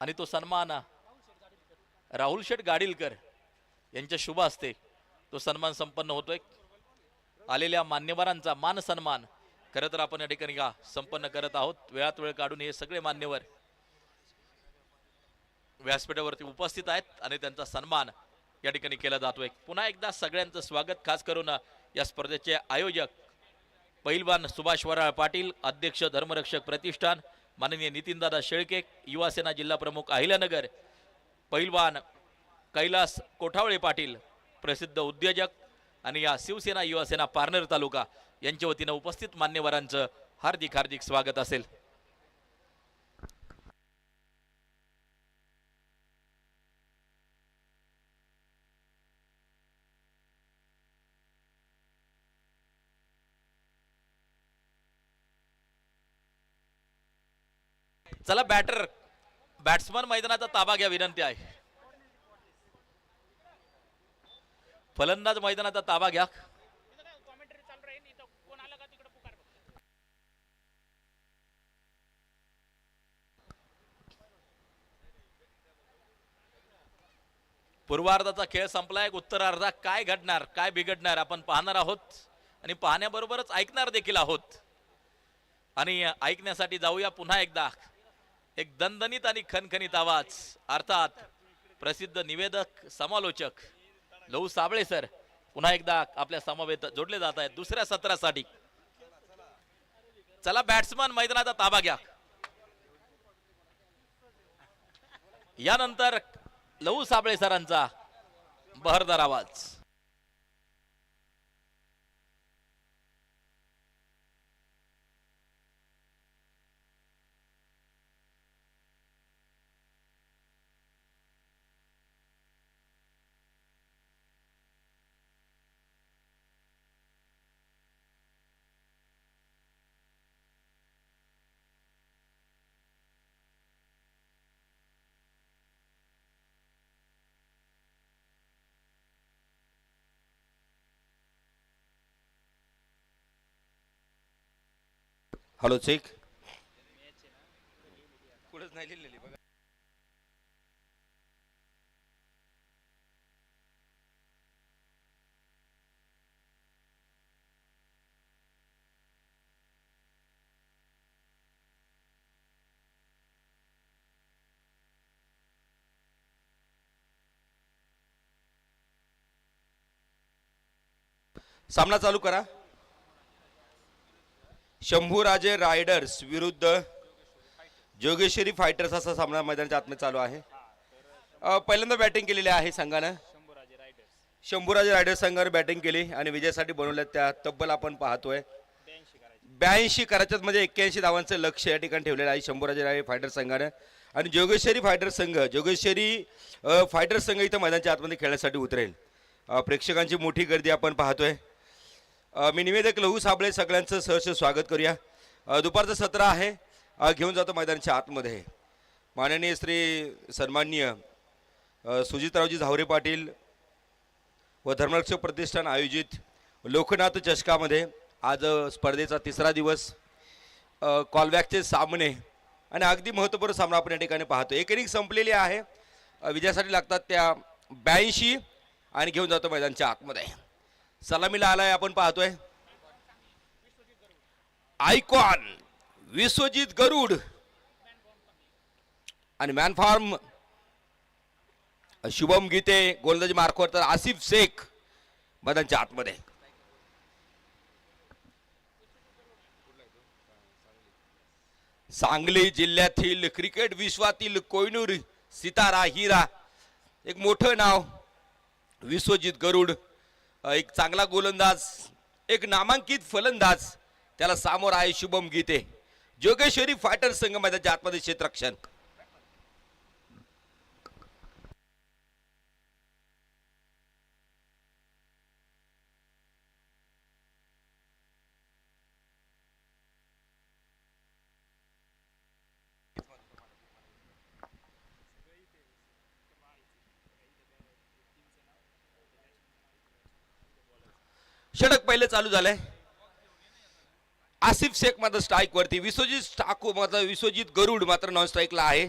आणि तो सन्मान राहुल शेठ गाडीलकर यांच्या शुभ हस्ते तो सन्मान संपन्न होतोय. आलेल्या मान्यवरांचा मान सन्मान खरं तर आपण या ठिकाणी का संपन्न करत आहोत. वेळात वेळ काढून हे सगळे मान्यवर व्यासपीठावरती उपस्थित आहेत आणि त्यांचा सन्मान या ठिकाणी केला जातोय. पुन्हा एकदा सगळ्यांचं स्वागत. खास करून या स्पर्धेचे आयोजक पहिलवान सुभाष वराळ पाटील, अध्यक्ष धर्मरक्षक प्रतिष्ठान माननीय नितीनदादा शेळके, युवासेना जिल्हा प्रमुख अहिल्यानगर, पहिलवान कैलास कोठावळे पाटील प्रसिद्ध उद्योजक आणि या शिवसेना युवासेना पारनेर तालुका यांच्या वतीनं उपस्थित मान्यवरांचं हार्दिक हार्दिक स्वागत असेल. चला बॅट्समन मैदानाचा ताबा घ्या विनंती आहे. फलंदाज मैदानाचा ताबा घ्या. पूर्वार्धाचा खेळ संपलाय. उत्तरार्धात काय घडणार काय बिघडणार आपण पाहणार आहोत आणि पाहण्याबरोबरच ऐकणार देखील आहोत. आणि ऐकण्यासाठी जाऊया पुन्हा एकदा. एक दणदणीत आणि खणखणीत आवाज अर्थात प्रसिद्ध निवेदक समालोचक लहू साबळे सर पुन्हा एकदा आपल्या समवेत जोडले जात आहेत दुसऱ्या सत्रासाठी. चला बॅट्समन मैदानाचा ताबा घ्या. यानंतर लहू साबळे सरांचा बहरदार आवाज. हॅलो चेक कुठंच नाही लिहिलेली बघा. सामना चालू करा. शंभूराजे रायडर्स विरुद्ध जोगेश्वरी फायटर्स असा सामना मैदानाच्या आतमध्ये चालू आहे. पहिल्यांदा बॅटिंग केलेली आहे संघानं. शंभूराजे रायडर्स संघाने बॅटिंग केली आणि विजयासाठी बनवल्या त्या तब्बल आपण पाहतोय 82 करायच्यात मध्ये 81 धावांचं लक्ष या ठिकाणी ठेवलेलं आहे शंभूराजे रायडर्स फायटर्स संघानं. आणि जोगेश्वरी फायटर्स संघ फायटर्स संघ इथं मैदानाच्या आतमध्ये खेळण्यासाठी उतरेल. प्रेक्षकांची मोठी गर्दी आपण पाहतोय. मी निवेदक लहू साबळे सगळ्यांचं सहर्ष स्वागत करूया. दुपारचं सत्र आहे. घेऊन जातो मैदानाच्या आतमध्ये माननीय श्री सन्माननीय सुजितरावजी झावरे पाटील व धर्मरक्षक प्रतिष्ठान आयोजित लोकनाथ चषकामध्ये आज स्पर्धेचा तिसरा दिवस, कॉलबॅकचे सामने आणि अगदी महत्त्वपूर्ण सामना आपण या ठिकाणी पाहतो. एक इनिंग संपलेली आहे. विजयासाठी लागतात त्या 82 आणि घेऊन जातो मैदानाच्या आतमध्ये. सलामीला आलाय आपण पाहतोय आयकॉन विश्वजित गरुड आणि मॅन फॉर्म शुभम गीते, गोलंदाजी मार्कवर तर आसिफ शेख मैदानाच्या आतमध्ये. सांगली जिल्ह्यातील क्रिकेट विश्वातील कोहिनूर सितारा हिरा, एक मोठं नाव विश्वजित गरुड, एक चांगला गोलंदाज, एक नामांकित फलंदाज, त्याला सामोर आहे शुभम गीते. जोगेश्वरी फायटर्स संघ मैदानाच्या आतमध्ये क्षेत्ररक्षण. षटक पहिले चालू झालंय. आसिफ शेख मात्र स्ट्राईक वरती, विश्वजित गरुड मात्र नॉन स्ट्राईकला आहे.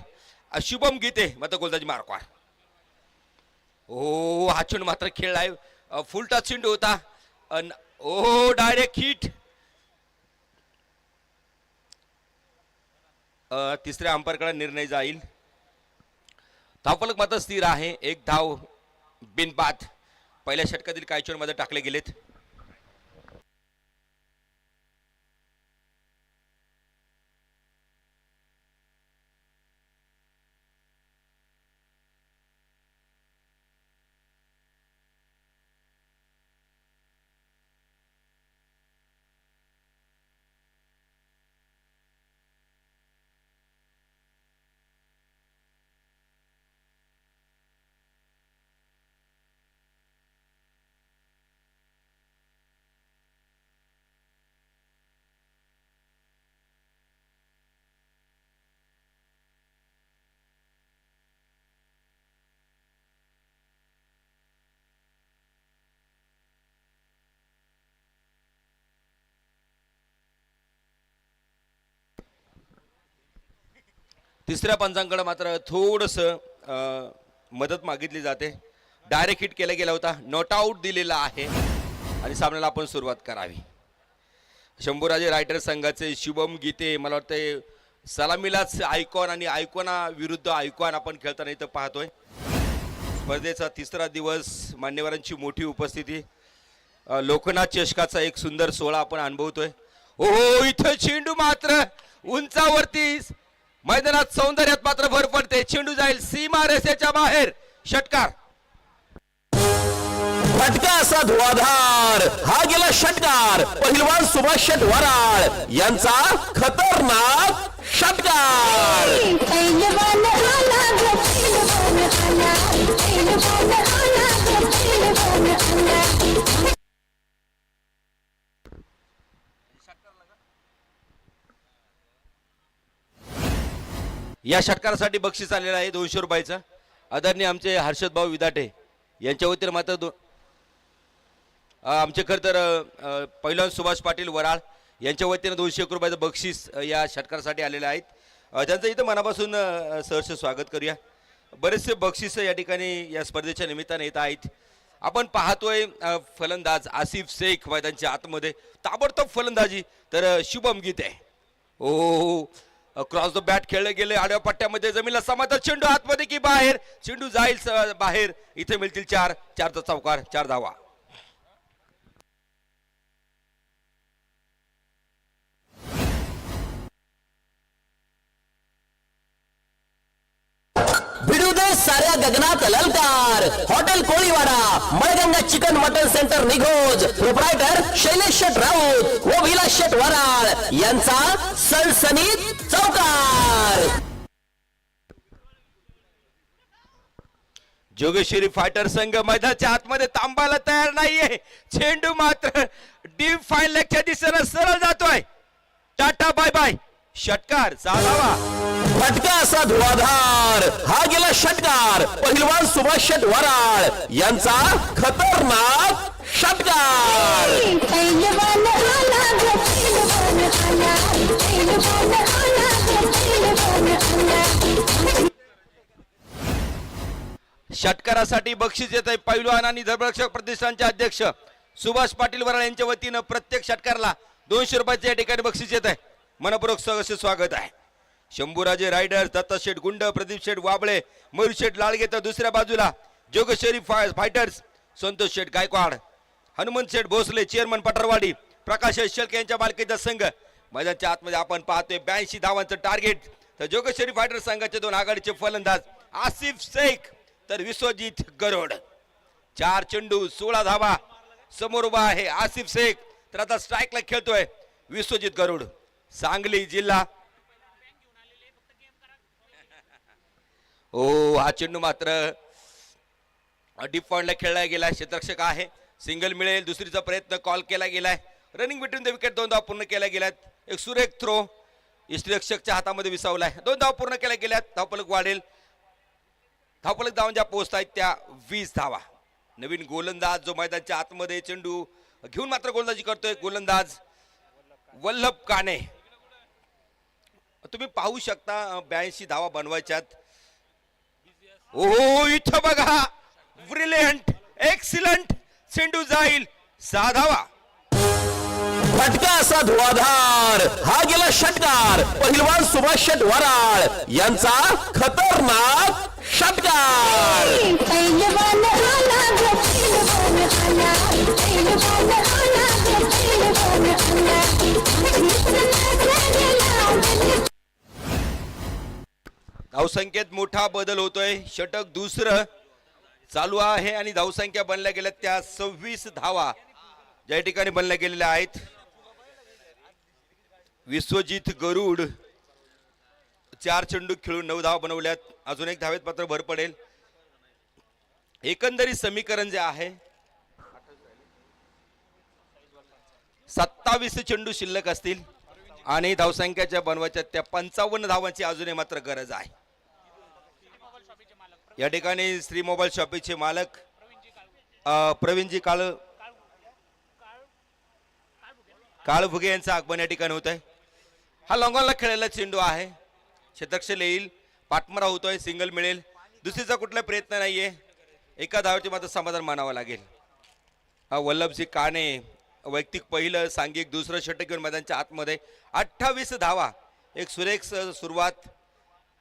शुभम गीते मात्र गोलंदाजी मार्कवर. ओ हा चेंडू मात्र खेळलाय, फुल टच चेंडू होता. ओ डायरेक्ट हिट. तिसऱ्या अंपायरकडे निर्णय जाईल. धावफलक मात्र स्थिर आहे. एक धाव बिनबाद. पहिल्या षटकातील काही चेंडू मध्ये टाकले गेलेत. तिसऱ्या पंचांकडे मात्र थोडस मदत मागितली जाते. डायरेक्ट हिट केला गेला होता, नॉट आउट दिलेला आहे आणि सामन्याला आपण सुरुवात करावी. शंभूराजे रायडर्स संघाचे शुभम गीते, मला वाटतं सलामीलाच आयकॉन आणि आयकॉना विरुद्ध आयकॉन आपण खेळताना इथं पाहतोय. स्पर्धेचा तिसरा दिवस, मान्यवरांची मोठी उपस्थिती, लोकनाथ चषकाचा एक सुंदर सोहळा आपण अनुभवतोय. हो इथं चेंडू मात्र उंचावरती, मैदानात सौंदर्यात मात्र भर पडते. चेंडू जाईल सीमा रेषेच्या बाहेर. षटकार. फटका असा धुवाधार. हा गेला षटकार. पहिलवान सुभाष शेट वराळ यांचा खतरनाक षटकार. पहिलवान आला ग, पहिलवान आला, पहिलवान आला ग, पहिलवान आला. या षटकारासाठी बक्षीस आलेलं आहे 200 रुपयाचं. आदरणीय आमचे हर्षद भाऊ विदाटे यांच्या वतीने मात्र आमचे खरं तर पहिलवान सुभाष पाटील वराळ यांच्या वतीने 201 रुपयाचं बक्षीस या षटकारासाठी आलेले आहेत. त्यांचं इथं मनापासून सहर्ष स्वागत करूया. बरेचसे बक्षीस या ठिकाणी या स्पर्धेच्या निमित्ताने येत आहेत. आपण पाहतोय फलंदाज आसिफ शेख मैदानाच्या आतमध्ये ताबडतोब फलंदाजी, तर शुभम गीते. ओ क्रॉस द बॅट खेळले गेले आडव्या पट्ट्यामध्ये, जमीनला समाधान. चेंडू आतमध्ये की बाहेर? चेंडू जाईल बाहेर. इथे मिळतील 4. 4चा चौकार, 4 धावा. गगनात ललकार hotel Koliwada Malganga chicken mutton centre Nighoj proprietor Shailesh Sheth Raut व विलास शेट वराळ यांचा सणसणीत चौकार. जोगेश्वरी फायटर संघ मैदानाच्या आतमध्ये थांबायला तयार नाहीये. चेंडू मात्र डीप फाईन लेगच्या दिशेने सरळ जातोय. Tata bye bye. षटकार साधावा. फटका असा धुवाधार हा गेला षटकार पहिलवान सुभाष शेट वराळ यांचा खतरनाक षटकार. पैलवान आला ग पैलवान आला पैलवान आला ग पैलवान आला. षटकारासाठी बक्षीस येत आहे. पैलवान आणि धर्मरक्षक प्रतिष्ठानचे अध्यक्ष सुभाष पाटील वराळ यांच्या वतीनं प्रत्येक षटकारला 200 रुपयाचे या ठिकाणी बक्षीस येत आहे. मनपूर्वक सहर्ष स्वागत आहे. शंभूराजे रायडर्स, दत्ता शेठ गुंड, प्रदीप शेठ वाबळे, मयूर शेठ लाळगे तर दुसऱ्या बाजूला जोगेश्वरी फायटर्स संतोष शेठ गायकवाड, हनुमंत शेठ भोसले चेअरमन पटरवाडी, प्रकाश शेळके यांच्या मालकीचा संघ. मैदानाच्या आतमध्ये आपण पाहतोय 82 धावांचं टार्गेट. तर जोगेश्वरी फायटर्स संघाचे 2 आघाडीचे फलंदाज आसिफ शेख तर विश्वजित गरुड. 4 चेंडू 16 धावा. समोर उभा आहे आसिफ शेख तर आता स्ट्राईकला खेळतोय विश्वजित गरुड. सांगली जिल्हा. ओ हा चेंडू मात्र डीप पॉइंटला खेळला गेला. क्षेत्ररक्षक आहे. सिंगल मिळेल. दुसरीचा प्रयत्न कॉल केला गेलाय. रनिंग बिटवीन द विकेट 2 धावा पूर्ण केल्या गेल्यात. एक सुरेख थ्रो यष्टीरक्षकच्या हातामध्ये विसावलाय. 2 धावा पूर्ण केल्या गेल्यात. धावफलक वाढेल. धावफलक धावा ज्या पोहोचत आहेत त्या 20 धावा. नवीन गोलंदाज जो मैदानाच्या आतमध्ये चेंडू घेऊन मात्र गोलंदाजी करतोय गोलंदाज वल्लभ काणे. तुम्ही पाहू शकता 82 धावा बनवायच्यात. ओ इथं बघा ब्रिलियंट एक्सिलंट चेंडू जाईल 6 धावा. फटका असा धुवाधार हा गेला षटकार पहिलवान सुभाष शेट वराळ यांचा खतरनाक षटकार. पैलवान आला ग पैलवान आला पैलवान आला ग पैलवान आला. धावसंख्येत मोठा बदल होतोय. षटक दुसरं चालू आहे आणि धावसंख्या बनल्या गेल्या त्या 26 धावा ज्या ठिकाणी बनल्या गेलेल्या आहेत. विश्वजित गरुड 4 चेंडू खेळून 9 धावा बनवल्यात. अजून एक धावेत मात्र भर पडेल. एकंदरीत समीकरण जे आहे 27 चेंडू शिल्लक असतील आणि धावसंख्याच्या बनवायच्या त्या 55 धावांची अजूनही मात्र गरज आहे. या ठिकाणी श्री मोबाईल शॉपीचे मालक प्रवीणजी काळभुगे यांचं आगमन या ठिकाणी होत आहे. हा लॉंगॉनला खेळलेला चेंडू आहे. क्षेत्ररक्षक येईल. पाठमरा होतोय. सिंगल मिळेल. दुसरीचा कुठला प्रयत्न नाहीये. एका धावाचे मात्र समाधान मानावं लागेल. वल्लभजी काणे वैयक्तिक पहिलं सांघिक दुसरं षटक घेऊन मैदानाच्या आतमध्ये 28 धावा. एक सुरेख सुरुवात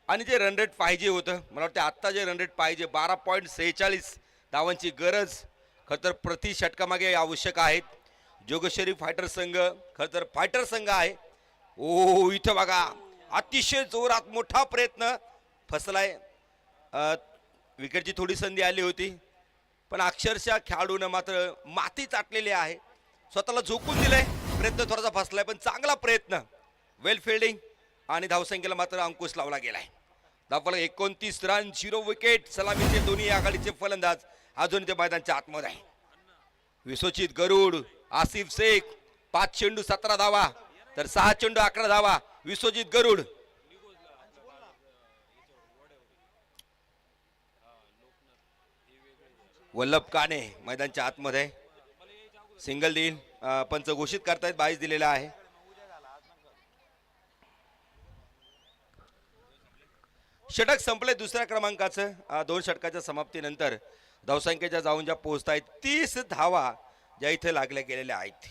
आणि जे रन रेट पाहिजे होतं मला वाटतं आत्ता जे रन रेट पाहिजे 12.46 धावांची गरज खरं तर प्रति षटकामागे आवश्यक आहेत. जोगेश्वरी फायटर संघ खरं तर फायटर संघ आहे. ओ इथं बघा अतिशय जोरात मोठा प्रयत्न फसलाय. विकेटची थोडी संधी आली होती पण अक्षरशः खेळाडूनं मात्र माती चाटलेली आहे. स्वतःला झोकून दिलंय. प्रयत्न थोडासा फसलाय पण चांगला प्रयत्न. वेल फिल्डिंग आणि धावसंख्येला मात्र अंकुश लावला गेलाय. धावफलक 29 रन 0 विकेट. सलामीचे दोन्ही आघाडीचे फलंदाज अजून ते मैदानाच्या आतमध्ये आहे. विश्वजित गरुड आसिफ शेख 5 चेंडू 17 धावा तर 6 चेंडू 11 धावा. विश्वजित गरुड वल्लभ काणे मैदानाच्या आतमध्ये सिंगल देईल. पंच घोषित करतायत. 22 दिलेला आहे. षटक संपले दुसऱ्या क्रमांकाचं. 2 षटकाच्या समाप्तीनंतर धावसंख्येच्या जाऊन ज्या पोहोचतायत 30 धावा ज्या इथे लागल्या गेलेल्या आहेत.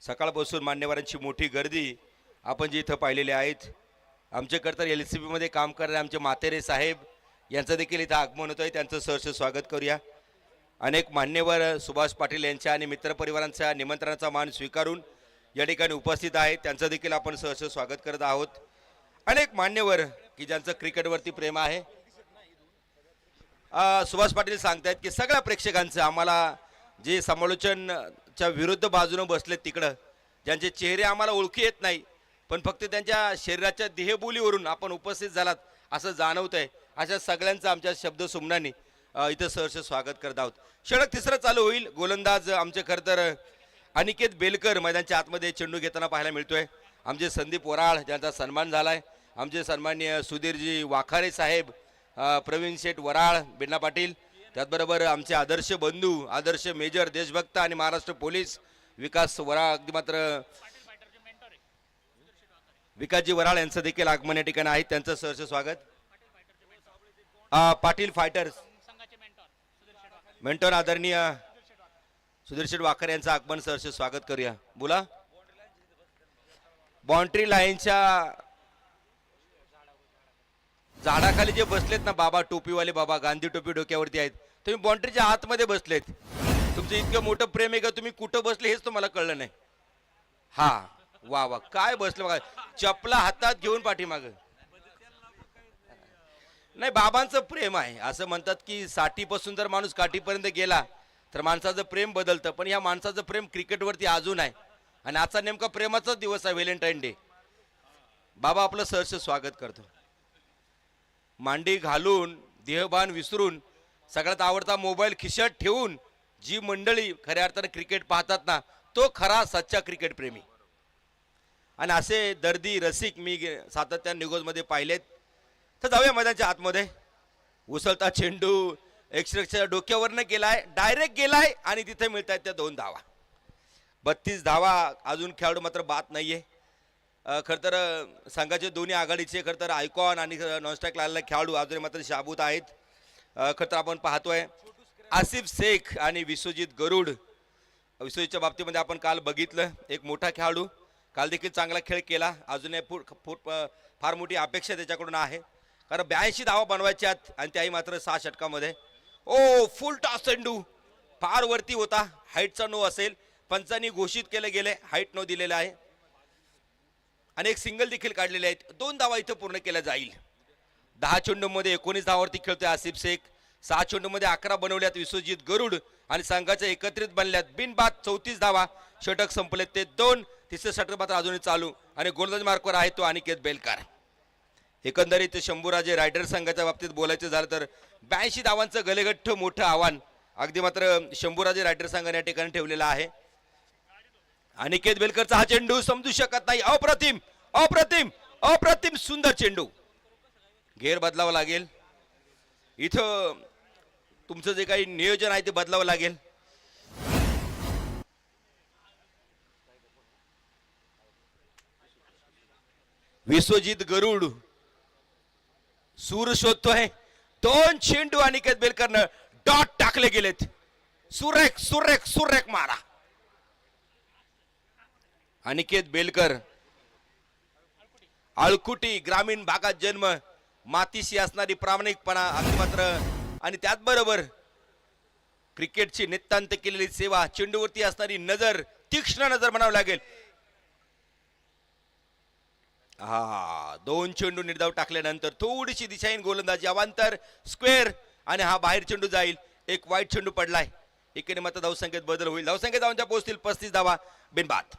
सकाळपासून मान्यवरांची मोठी गर्दी आपण जी इथं पाहिलेली आहेत. आमच्याकडे तर LCB मध्ये काम करणारे आमचे मातेरे साहेब यांचं देखील इथं आगमन होतंय. त्यांचं सहर्ष स्वागत करूया. अनेक मान्यवर सुभाष पाटील यांच्या आणि मित्रपरिवारांच्या निमंत्रणाचा मान स्वीकारून या ठिकाणी उपस्थित आहेत. त्यांचं देखील आपण सहर्ष स्वागत करत आहोत. अनेक मान्यवर की ज्यांचं क्रिकेटवरती प्रेम आहे. सुभाष पाटील सांगतायत की सगळ्या प्रेक्षकांचं आम्हाला जे समालोचनच्या विरुद्ध बाजूने बसलेत तिकडं, ज्यांचे चेहरे आम्हाला ओळखू येत नाही, पण फक्त त्यांच्या शरीराच्या देहबोलीवरून आपण उपस्थित झालात असं जाणवत आहे, अशा सगळ्यांचं आमच्या शब्द सुमनांनी इथं सहर्ष स्वागत करत आहोत. षटक तिसरं चालू होईल. गोलंदाज आमचे खरं तर अनिकेत बेलकर मैदानाच्या आतमध्ये चेंडू घेताना पाहायला मिळतोय. आमचे संदीप वराळ ज्यांचा सन्मान झालाय, आमचे सन्माननीय सुधीरजी वाखारे साहेब, प्रवीण शेठ वराळ, बिन्ना पाटील, त्याचबरोबर आमचे आदर्श बंधू, आदर्श मेजर, देशभक्त आणि महाराष्ट्र पोलीस विकास वराळ, अगदी मात्र विकासजी वराळ यांचं देखील आगमन या ठिकाणी आहे. त्यांचं सहर्ष स्वागत. पाटील फायटर्स मेंटॉर आदरणीय सुधीर शेठ वाखारे यांचं आगमन सहर्ष स्वागत करूया. बोला. बाउंड्री लाईनच्या झाडाखाली जे बसलेत ना बाबा, टोपीवाले बाबा, गांधी टोपी डोक्यावरती आहेत, तुम्ही बाउंड्रीच्या आतमध्ये बसलेत. तुमचं इतकं मोठं प्रेम आहे का तुम्ही कुठं बसले हेच तुम्हाला कळलं नाही. हा वा वा, काय बसलं बघा, चपला हातात घेऊन पाठीमाग. नाही, बाबांचं प्रेम आहे. असं म्हणतात की साठीपासून जर माणूस काठीपर्यंत गेला तर माणसाचं प्रेम बदलतं, पण या माणसाचं प्रेम क्रिकेटवरती अजून आहे. आणि आजचा नेमका प्रेमाचा दिवस आहे, व्हॅलेंटाईन डे. बाबा आपलं सहर्ष स्वागत करतो. मांडी घालून, देहभान विसरून, सगळ्यात आवडता मोबाईल खिशात ठेवून जी मंडळी खऱ्या अर्थानं क्रिकेट पाहतात ना, तो खरा सच्चा क्रिकेट प्रेमी. आणि असे दर्दी रसिक मी सातत्याने निगोजमध्ये पाहिलेत. तर जाऊया मैदानाच्या आतमध्ये. उसळता चेंडू एक्सरेच्या डोक्यावरनं गेलाय, डायरेक्ट गेलाय आणि तिथे मिळत आहेत त्या 2 धावा. 32 धावा. अजून खेळाडू मात्र बाद नाहीये. खरं तर संघाचे दोन्ही आघाडीचे खरं तर आयकॉन आणि नॉनस्ट्राईक लावलेले खेळाडू अजून मात्र शाबूत आहेत. खरं तर आपण पाहतोय आसिफ शेख आणि विश्वजित गरुड. विश्वजितच्या बाबतीमध्ये आपण काल बघितलं, एक मोठा खेळाडू, काल देखील चांगला खेळ केला. अजूनही फार मोठी अपेक्षा त्याच्याकडून आहे, कारण 82 धावा बनवायच्यात आणि त्याही मात्र 6 षटकामध्ये. ओ फुल टॉस चेंडू फार वरती होता, हाईटचा नो असेल, पंचांनी घोषित केले गेले, हाईट नो दिलेला आहे. आणि एक सिंगल देखील काढलेले आहेत. 2 धावा इथं पूर्ण केल्या जाईल. 10 चेंडूमध्ये 19 धावावरती खेळतोय आसिफ शेख. 6 चेंडूमध्ये 11 बनवल्यात विश्वजित गरुड आणि संघाच्या एकत्रित बनल्यात बिनबाद 34 धावा. षटक संपलेत ते 2. तिसरं षटक मात्र अजूनही चालू आणि गोलंदाज मार्कवर आहे तो अनिकेत बेलकर. एकंदरीत शंभूराजे रायडर संघाच्या बाबतीत बोलायचं झालं तर 82 धावांचं गलेगठ्ठ मोठं आव्हान अगदी मात्र शंभूराजे रायडर संघाने या ठिकाणी ठेवलेलं आहे. अनिकेत बेलकरचा हा चेंडू समजू शकत नाही. अप्रतिम अप्रतिम अप्रतिम सुंदर चेंडू. घेर बदलावं लागेल इथं, तुमचं जे काही नियोजन आहे ते बदलावं लागेल. विश्वजित गरुड सूर शोधतोय. 2 चेंडू अनिकेत बेलकरनं डॉट टाकले गेलेत. सुरेख सुरेख सुरेख मारा. अनिकेत बेलकर, आळकुटी ग्रामीण भागात जन्म, मातीशी असणारी प्रामाणिकपणा अगदी मात्र आणि त्याचबरोबर क्रिकेटची नितांत केलेली सेवा, चेंडूवरती असणारी नजर, तीक्ष्ण नजर म्हणावं लागेल. हा 2 चेंडू निर्धाव टाकल्यानंतर थोडीशी दिशाहीन गोलंदाजी, अवांतर स्क्वेअर आणि हा बाहेर चेंडू जाईल. एक वाईट चेंडू पडलाय. एकेने मात्र धावसंख्येत बदल होईल. धावसंख्येत धावांच्या पोहोचतील 35 धावा बिनबाद.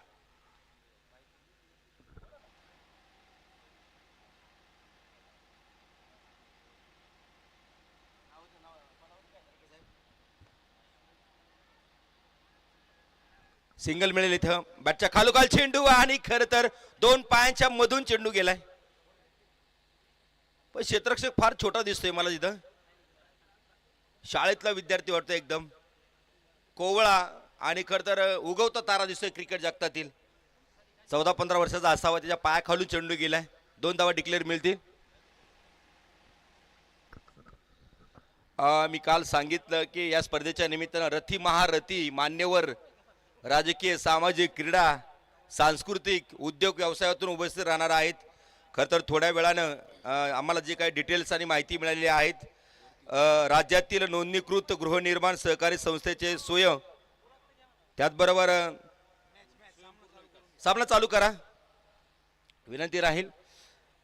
सिंगल मिळेल इथं. बॅटच्या खालोखाल चेंडू आणि खरं तर 2 पायांच्या मधून चेंडू गेलाय. पण क्षेत्ररक्षक फार छोटा दिसतोय मला तिथं. शाळेतला विद्यार्थी वाटतो एकदम. कोवळा आणि खरं तर उगवता तारा दिसतोय क्रिकेट जगतातील. 14-15 वर्षाचा असावा. त्याच्या पायाखालून चेंडू गेलाय. 2 धावा डिक्लेअर मिळतील. मी काल सांगितलं की या स्पर्धेच्या निमित्तानं रथी महारथी मान्यवर राजकीय, सामाजिक, क्रीडा, सांस्कृतिक, उद्योग व्यवसायातून उपस्थित राहणार आहेत. खरं तर थोड्या वेळानं आम्हाला जे काही डिटेल्स आणि माहिती मिळालेली आहेत, राज्यातील नोंदणीकृत गृहनिर्माण सहकारी संस्थेचे सोय, त्याचबरोबर सामना चालू करा विनंती राहील.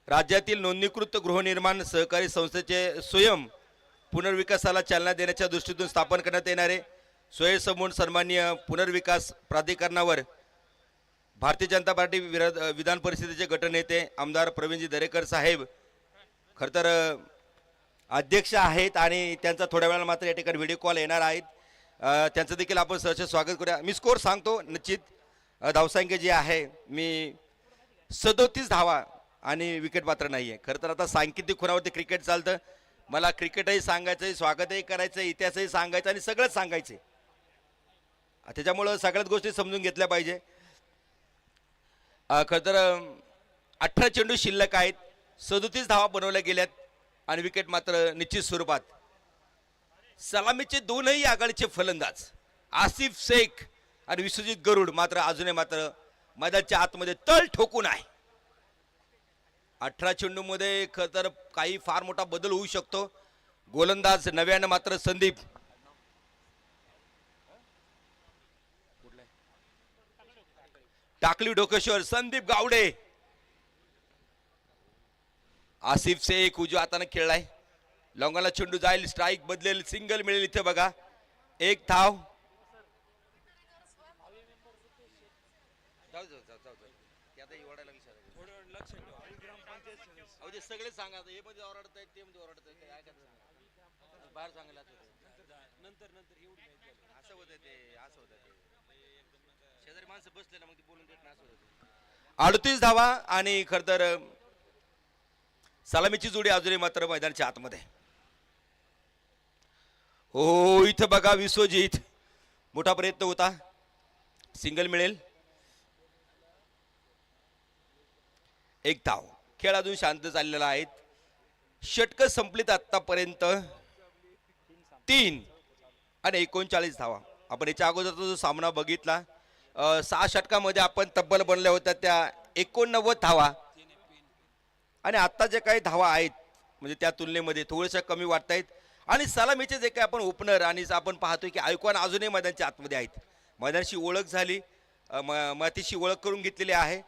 राज्यातील नोंदणीकृत गृहनिर्माण सहकारी संस्थेचे स्वयं पुनर्विकासाला चालना देण्याच्या दृष्टीतून स्थापन करण्यात येणारे स्वयंसमून सन्माननीय पुनर्विकास प्राधिकरणावर भारतीय जनता पार्टी विधान परिषदेचे गटनेते आमदार प्रवीणजी दरेकर साहेब खरं तर अध्यक्ष आहेत आणि त्यांचा थोड्या वेळाला मात्र या ठिकाणी व्हिडिओ कॉल येणार आहेत. त्यांचं देखील आपण सहर्ष स्वागत करूया. मी स्कोर सांगतो निश्चित. धावसंख्या जी आहे मी 37 धावा आणि विकेट मात्र नाही आहे. खरं तर आता सांकेतिक खुणावरती क्रिकेट चालतं. मला क्रिकेटही सांगायचं आहे, स्वागतही करायचं आहे, इतिहासही सांगायचं आणि सगळंच सांगायचं आहे. त्याच्यामुळं सगळ्याच गोष्टी समजून घेतल्या पाहिजे. खरं तर 18 चेंडू शिल्लक आहेत, 37 धावा बनवल्या गेल्यात आणि विकेट मात्र निश्चित स्वरूपात. सलामीचे दोनही आघाडीचे फलंदाज आसिफ शेख आणि विश्वजित गरुड मात्र अजूनही मात्र मैदानाच्या आतमध्ये तळ ठोकून आहे. 18 चेंडू मध्ये खरं तर काही फार मोठा बदल होऊ शकतो. गोलंदाज नव्यानं मात्र संदीप टाकली डोकेश्वर संदीप गावडे. आसिफ शेख उजव्या हाताने खेळलाय. लॉंगाला चेंडू जाईल, स्ट्राईक बदलेल, सिंगल मिळेल. इथे बघा एक धाव. सगळे सांगा हे मध्ये ओरडत आहेत ते मध्ये ओरडत आहेत बाहेर सांगायला नंतर असं होत ते असं होत शेजारी माणसं बसले ना मग ती बोलून देत ना असं होत. 38 धावा आणि खर तर सलामीची जोडी अजूनही मात्र मैदानाच्या आतमध्ये. हो इथं बघा विश्वजित मोठा प्रयत्न होता, सिंगल मिळेल. एक धाव. खेळ अजून शांत चाललेला आहे. षटक संपलीत आतापर्यंत 3 आणि 39 धावा. आपण याच्या अगोदरचा जो सामना बघितला 6 षटकामध्ये आपण तब्बल बनल्या होत्या त्या 89 धावा आणि आता जे काही धावा आहेत म्हणजे त्या तुलनेमध्ये थोड्याशा कमी वाटत आहेत. आणि सलामीचे जे काही आपण ओपनर आणि आपण पाहतोय की आयकॉन अजूनही मैदानाच्या आतमध्ये आहेत. मैदानाशी ओळख झाली, मातीशी ओळख करून घेतलेली आहे.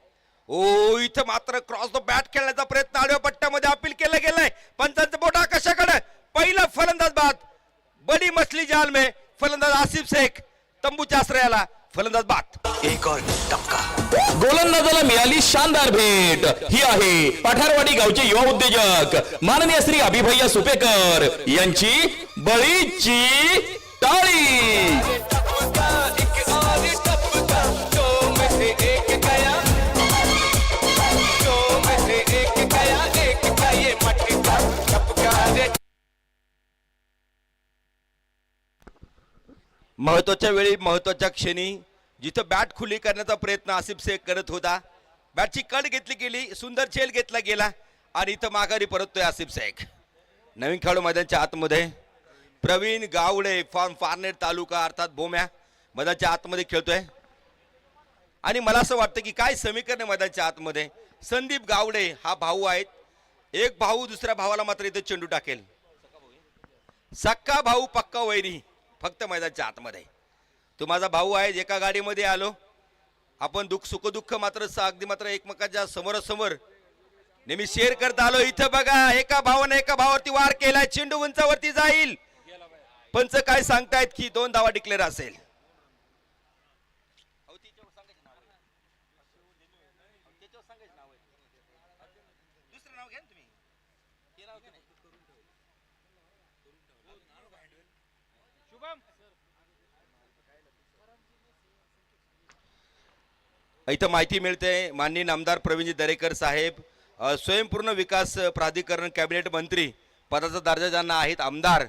ओ इथं मात्र क्रॉस द बॅट खेळण्याचा प्रयत्न आडव्या पट्ट्यामध्ये अपील केला गेलाय. पंचांचं बोट आकाशाकडे. पहिला फलंदाज बाद. बडी मछली जाल में फलंदाज आसिफ शेख तंबूच्या आश्रयाला. फलंदाज बाद. एक और टपका. गोलंदाजाला मिळाली शानदार भेट. ही आहे पठारवाडी गावचे युवा उद्योजक माननीय श्री अभिभैया सुपेकर यांची बळीची टाळी. महत्वाच्या वेळी महत्वाच्या क्षणी जिथं बॅट खुली करण्याचा प्रयत्न आसिफ शेख करत होता, बॅटची कड घेतली गेली, सुंदर चेल घेतला गेला आणि इथं माघारी परततोय आसिफ शेख. नवीन खेळाडू मैदानाच्या आतमध्ये प्रवीण गावडे फ्रॉम फारनेर तालुका अर्थात भोम्या मैदानाच्या आतमध्ये खेळतोय. आणि मला असं वाटतं की काय समीकरण मैदानाच्या आतमध्ये. संदीप गावडे हा भाऊ आहेत. एक भाऊ दुसऱ्या भावाला मात्र इथे चेंडू टाकेल. सक्का भाऊ पक्का वैरी फक्त मैदानाच्या आतमध्ये. तू माझा भाऊ आहे, एका गाडीमध्ये आलो आपण, सुख दुःख मात्र अगदी मात्र एकमेकांच्या समोरासमोर नेहमी शेअर करत आलो. इथं बघा एका भावाने एका भावावरती वार केलाय, चेंडू उंचावरती जाईल. पंच काय सांगतायत की 2 धावा डिक्लेअर असेल. इथं माहिती मिळते माननीय आमदार प्रवीणजी दरेकर साहेब स्वयंपूर्ण विकास प्राधिकरण कॅबिनेट मंत्री पदाचा दर्जा ज्यांना आहेत आमदार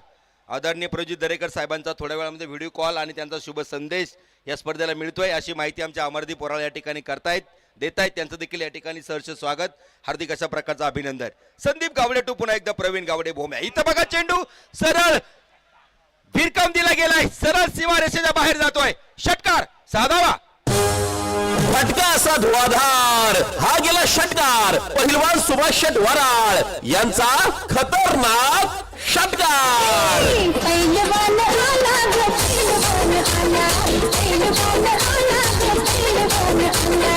आदरणीय प्रवीणजी दरेकर साहेबांचा थोड्या वेळामध्ये व्हिडिओ कॉल आणि त्यांचा शुभ संदेश या स्पर्धेला मिळतोय अशी माहिती आमच्या अमरदीप ओराळ या ठिकाणी करतायत देत आहेत. त्यांचं देखील या ठिकाणी सहर्ष स्वागत, हार्दिक अशा प्रकारचं अभिनंदन. संदीप गावडे टू पुन्हा एकदा प्रवीण गावडे भोम्या. इथं बघा चेंडू सरळ भिरकावून दिला गेलाय, सरळ सीमारेषेच्या बाहेर जातोय. षटकार साधावा. फटका असा धुवाधार. हा गेला षटकार. पहिलवान सुभाष शेट वराळ यांचा खतरनाक षटकार. पहिलवान आला ग पहिलवान आला. पहिलवान आला ग पहिलवान आला.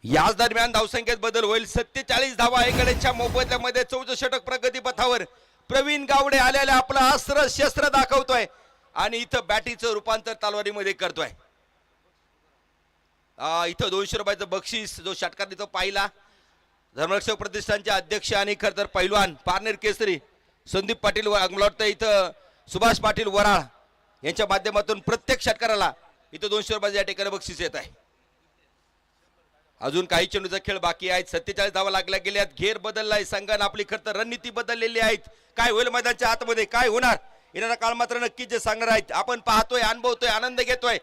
या तास दरम्यान धावसंख्येत बदल होईल. 47 धावा एकड्यांच्या मोबदल्यामध्ये 14 षटक प्रगती पथावर प्रवीण गावडे आलेले आपलं अस्त्र शस्त्र दाखवतोय आणि इथं बॅटीचं रूपांतर तलवारीमध्ये करतोय. इथं 200 रुपयाचं बक्षीस जो षटकार तो पाहिला. धर्मरक्षक प्रतिष्ठानचे अध्यक्ष आणि खरं तर पैलवान पारनेर केसरी संदीप पाटील मला वाटतं इथं सुभाष पाटील वराळ यांच्या माध्यमातून प्रत्येक षटकाराला इथं 200 रुपयाचं या ठिकाणी बक्षीस येत आहे. अजून काही चेंडूचा खेळ बाकी आहेत. 47 धावा लागल्या गेल्यात. घेर बदललाय संघाने. आपली खरं तर रणनीती बदललेली आहेत. काय होईल मैदानाच्या आतमध्ये काय होणार येणारा काळ मात्र नक्कीच जे सांगणार आहेत. आपण पाहतोय अनुभवतोय आनंद घेतोय.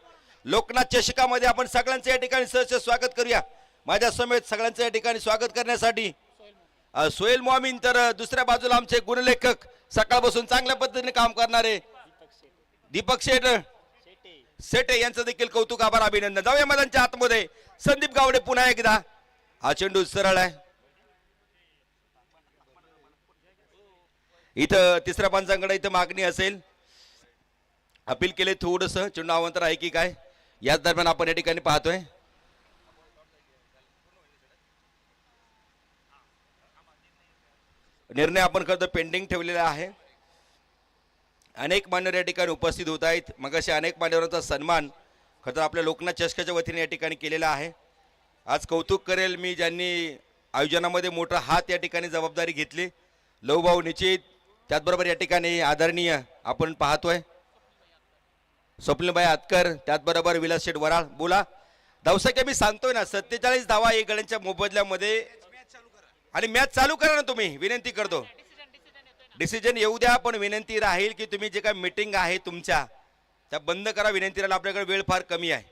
लोकनाथ चषकामध्ये आपण सगळ्यांचं या ठिकाणी सहर्ष स्वागत करूया. माझ्या समेत सगळ्यांचं या ठिकाणी स्वागत करण्यासाठी सोहेल मोमीन तर दुसऱ्या बाजूला आमचे गुणलेखक सकाळपासून चांगल्या पद्धतीने काम करणारे दीपक सेटे यांचं देखील कौतुक आभार अभिनंदन. जाऊया मैदानाच्या आतमध्ये. संदीप गावडे पुन्हा एकदा. हा चेंडू सरळ आहे. इथं तिसऱ्या पंचांकडे इथं मागणी असेल. अपील केले थोडस चेंडू अवंतर आहे की काय याच दरम्यान आपण या ठिकाणी पाहतोय. निर्णय आपण खरं तर पेंडिंग ठेवलेला आहे. अनेक मान्यवर या ठिकाणी उपस्थित होत आहेत. मग असे अनेक मान्यवरांचा सन्मान खरं तर आपल्या लोकनाथ चषकाच्या वतीने या ठिकाणी केलेला आहे. आज कौतुक करेल मी ज्यांनी आयोजनामध्ये मोठा हात या ठिकाणी जबाबदारी घेतली. लवभाऊ निश्चित त्याचबरोबर या ठिकाणी आदरणीय आपण पाहतोय स्वप्नबाई आतकर त्याचबरोबर विलास शेठ वराळ. बोला धावसंख्या मी सांगतोय ना 47 धावा एक गड्यांच्या मोबदल्यामध्ये आणि मॅच चालू करा ना तुम्ही. विनंती करतो डिसिजन येऊ द्या पण विनंती राहील की तुम्ही जे काय मीटिंग आहे तुमच्या त्या बंद करा. विनंती राहील आपल्याकडे वेळ फार कमी आहे.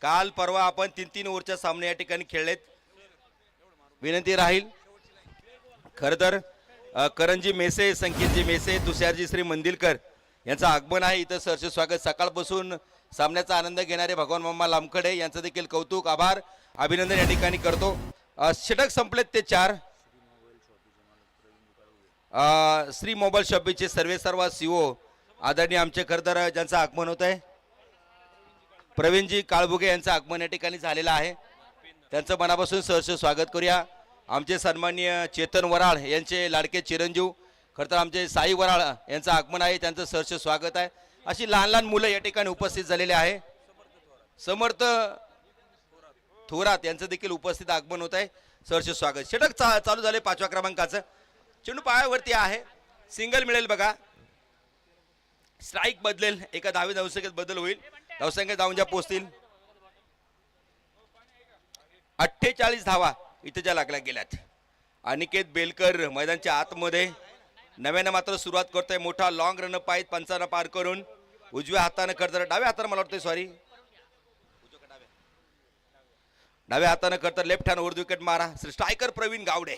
काल परवा आपण 3-3 ओव्हरच्या सामने या ठिकाणी खेळलेत. विनंती राहील खरं तर करंजी मेसे संकेतजी मेसे तुषारजी श्री मंदिलकर यांचं आगमन आहे. इथं सरचे स्वागत. सकाळपासून सामन्याचा आनंद घेणारे भगवान मामा लामखडे यांचं देखील कौतुक आभार अभिनंदन या ठिकाणी करतो. षटक संपलेत ते 4. श्री मोबाईल शॉपीचे सर्व सीओ आदरणीय आमचे खरं तर ज्यांचं आगमन होत आहे प्रवीणजी काळबुगे यांचं आगमन या ठिकाणी झालेलं आहे. त्यांचं मनापासून सहर्ष स्वागत करूया. आमचे सन्माननीय चेतन वराळ यांचे लाडके चिरंजीव खरं तर आमचे साई वराळ यांचं आगमन आहे. त्यांचं सहर्ष स्वागत आहे. अशी लहान लहान मुलं या ठिकाणी उपस्थित झालेले आहे. समर्थ थोरात यांचं देखील उपस्थित आगमन होत आहे. सहर्ष स्वागत. षटक चालू झाले 5व्या क्रमांकाचं. चेंडू पायावरती आहे. सिंगल मिळेल बघा. स्ट्राईक बदलेल. एका धावसंख्येत बदल होईल. धावसंख्येत धावून ज्या पोहोचतील 48 धावा इथे ज्या लागल्या गेल्यात. अनिकेत बेलकर मैदानाच्या आतमध्ये नव्यानं मात्र सुरुवात करतोय. मोठा लॉंग रन पाहिजे पंचांना पार करून उजव्या हातानं करतर डाव्या हातानं मला वाटतंय सॉरी डाव्या हातानं करतर लेफ्ट हँड वर विकेट मारा. स्ट्रायकर प्रवीण गावडे.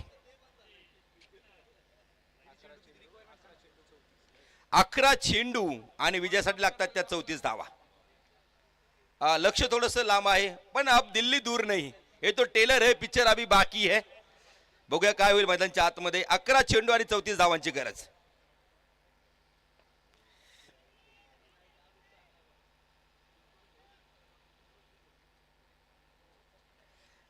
11 चेंडू आणि विजयासाठी लागतात त्या 34 धावा. लक्ष थोडस लांब आहे पण अब दिल्ली दूर नाही. हे तो टेलर है पिक्चर अभी बाकी है. बघूया काय होईल मैदानाच्या आतमध्ये. 11 चेंडू आणि 34 धावांची गरज.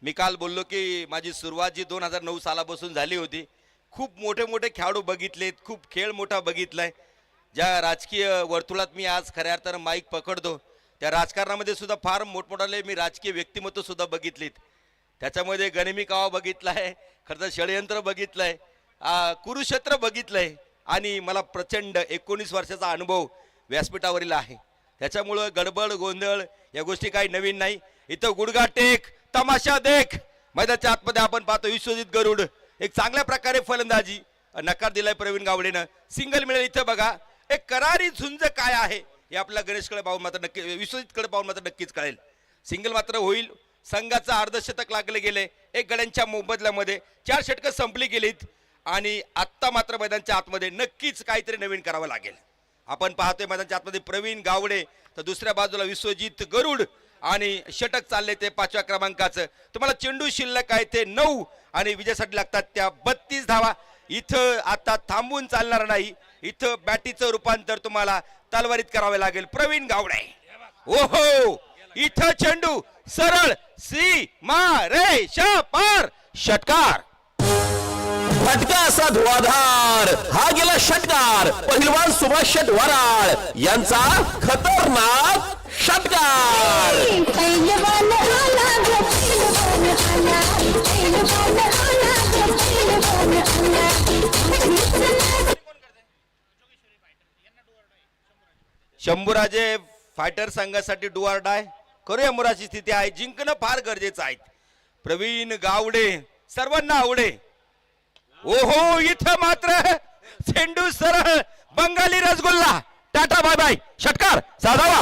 मी काल बोललो की माझी सुरुवात जी 2009 सालापासून झाली होती. खूप मोठे मोठे खेळाडू बघितलेत. खूप खेळ मोठा बघितलाय. ज्या राजकीय वर्तुळात मी आज खऱ्या अर्थानं माईक पकडतो त्या राजकारणामध्ये सुद्धा फार मोठमोठाले मी राजकीय व्यक्तिमत्व सुद्धा बघितलीत. त्याच्यामध्ये गनिमी कावा बघितलाय. खरं तर षडयंत्र बघितलंय. कुरुक्षेत्र बघितलंय आणि मला प्रचंड 19 वर्षाचा अनुभव व्यासपीठावरील आहे. त्याच्यामुळं गडबड गोंधळ या गोष्टी काही नवीन नाही. इथं गुडगा टेक तमाशा देख. मैदानाच्या आतमध्ये आपण पाहतो विश्वजित गरुड एक चांगल्या प्रकारे फलंदाजी. नकार दिलाय प्रवीण गावडेनं. सिंगल मिळेल. इथं बघा एक करारी झुंज काय आहे हे आपल्या गणेशकडे पाहून मात्र नक्की विश्वजितकडे पाहून मात्र नक्कीच कळेल. सिंगल मात्र होईल. संघाचं अर्धशतक लागले गेले. एक गड्यांच्या मोबदल्यामध्ये 4 षटकं संपली गेलीत आणि आत्ता मात्र मैदानाच्या आतमध्ये नक्कीच काहीतरी नवीन करावं लागेल. आपण पाहतोय मैदानाच्या आतमध्ये प्रवीण गावडे तर दुसऱ्या बाजूला विश्वजित गरुड आणि षटक चालले ते 5व्या क्रमांकाचं. तुम्हाला चेंडू शिल्लक आहे ते 9 आणि विजयासाठी लागतात त्या 32 धावा. इथं आता थांबून चालणार नाही. इथं बॅटीचं रूपांतर तुम्हाला तलवारीत करावे लागेल. प्रवीण गावडे ओहो इथं चेंडू सरळ सीमा पार षटकार. फटका असा धुवाधार हा गेला षटकार. पहिलवान सुभाष शेट वराळ यांचा खतरनाक षटकार. पहिलवान आला ग पहिलवान आला पहिलवान आला ग पहिलवान आला. शंभूराजे फायटर संघासाठी डू ऑर डाय करूया मुराची स्थिती आहे. जिंकणं फार गरजेचं आहे. प्रवीण गावडे सर्वांना आवडे. ओहो इथं मात्र चेंडू सरळ Bengali rasgulla. Tata bye bye षटकार साधावा.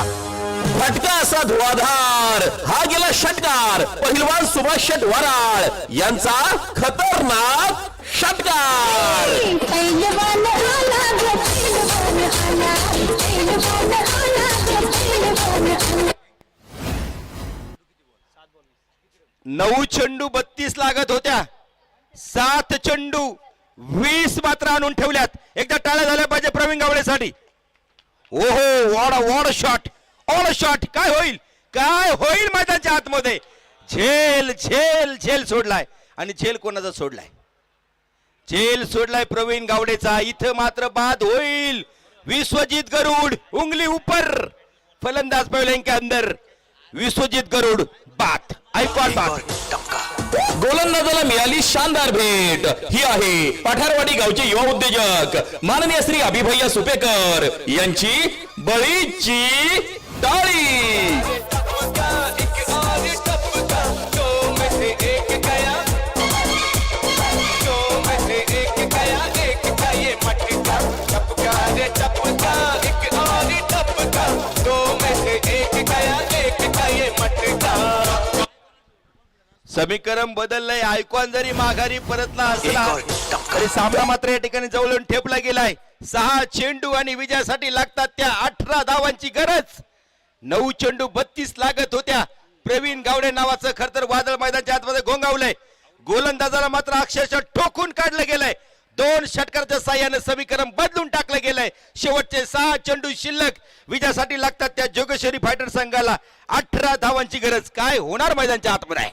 फटका असा धुवाधार हा गेला षटकार. पहिलवान सुभाष शेट वराळ यांचा खतरनाक षटकार. पहिलवान आला ग पहिलवान आला पहिलवान आला ग पहिलवान आला. 9 चेंडू 32 लागत होत्या. 7 चेंडू 20 मात्र आणून ठेवल्यात. एकदा टाळ्या झाल्या पाहिजे प्रवीण गावडेसाठी. ओहो वॉड शॉट ऑल शॉट. काय होईल मैदानाच्या आतमध्ये. झेल सोडलाय. आणि झेल कोणाचा सोडलाय. झेल सोडलाय प्रवीण गावडेचा. इथं मात्र बाद होईल. विश्वजीत गरुड उंगली ऊपर. फलंदाज पहले के अंदर. विश्वजीत गरुड बात एक बात. और टपका. गोलंदाजाला मिळाली शानदार भेट. ही आहे पठारवाडी गावचे युवा उद्योजक माननीय श्री अभिभैया सुपेकर यांची बळीची टाळी. समीकरण बदललंय. आयकॉन जरी माघारी परतला असला एक और टपका. तरी सामना मात्र या ठिकाणी जवळून ठेपला गेलाय. 6 चेंडू आणि विजयासाठी लागतात त्या 18 धावांची गरज. 9 चेंडू 32 लागत होत्या. प्रवीण गावडे नावाचं खरतर वादळ मैदानाच्या आतमध्ये घोंगावलंय. गोलंदाजाला मात्र अक्षरशः ठोकून काढलं गेलंय. 2 षटकाराच्या साह्याने समीकरण बदलून टाकलं गेलंय. शेवटचे 6 चेंडू शिल्लक. विजयासाठी लागतात त्या जोगेश्वरी फायटर संघाला 18 धावांची गरज. काय होणार मैदानाच्या आतमध्ये.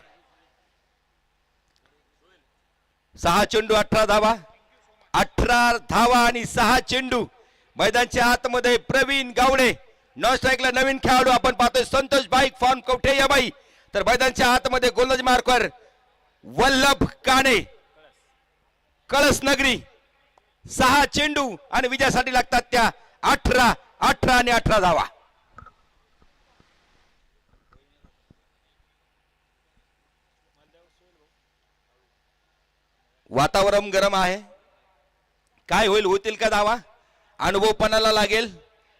6 चेंडू 18 धावा. 18 धावा आणि 6 चेंडू. मैदानाच्या आतमध्ये प्रवीण गावडे. नॉन स्ट्राईकला नवीन खेळाडू आपण पाहतोय संतोष बाईक फॉर्म कवठे या बाई. तर मैदानाच्या आतमध्ये गोलंदाज मार्कवर वल्लभ काणे कळस नगरी. 6 चेंडू आणि विजयासाठी लागतात त्या 18 आणि 18 धावा. वातावरण गरम आहे. काय होतील का धावा. अनुभव पणाला लागेल.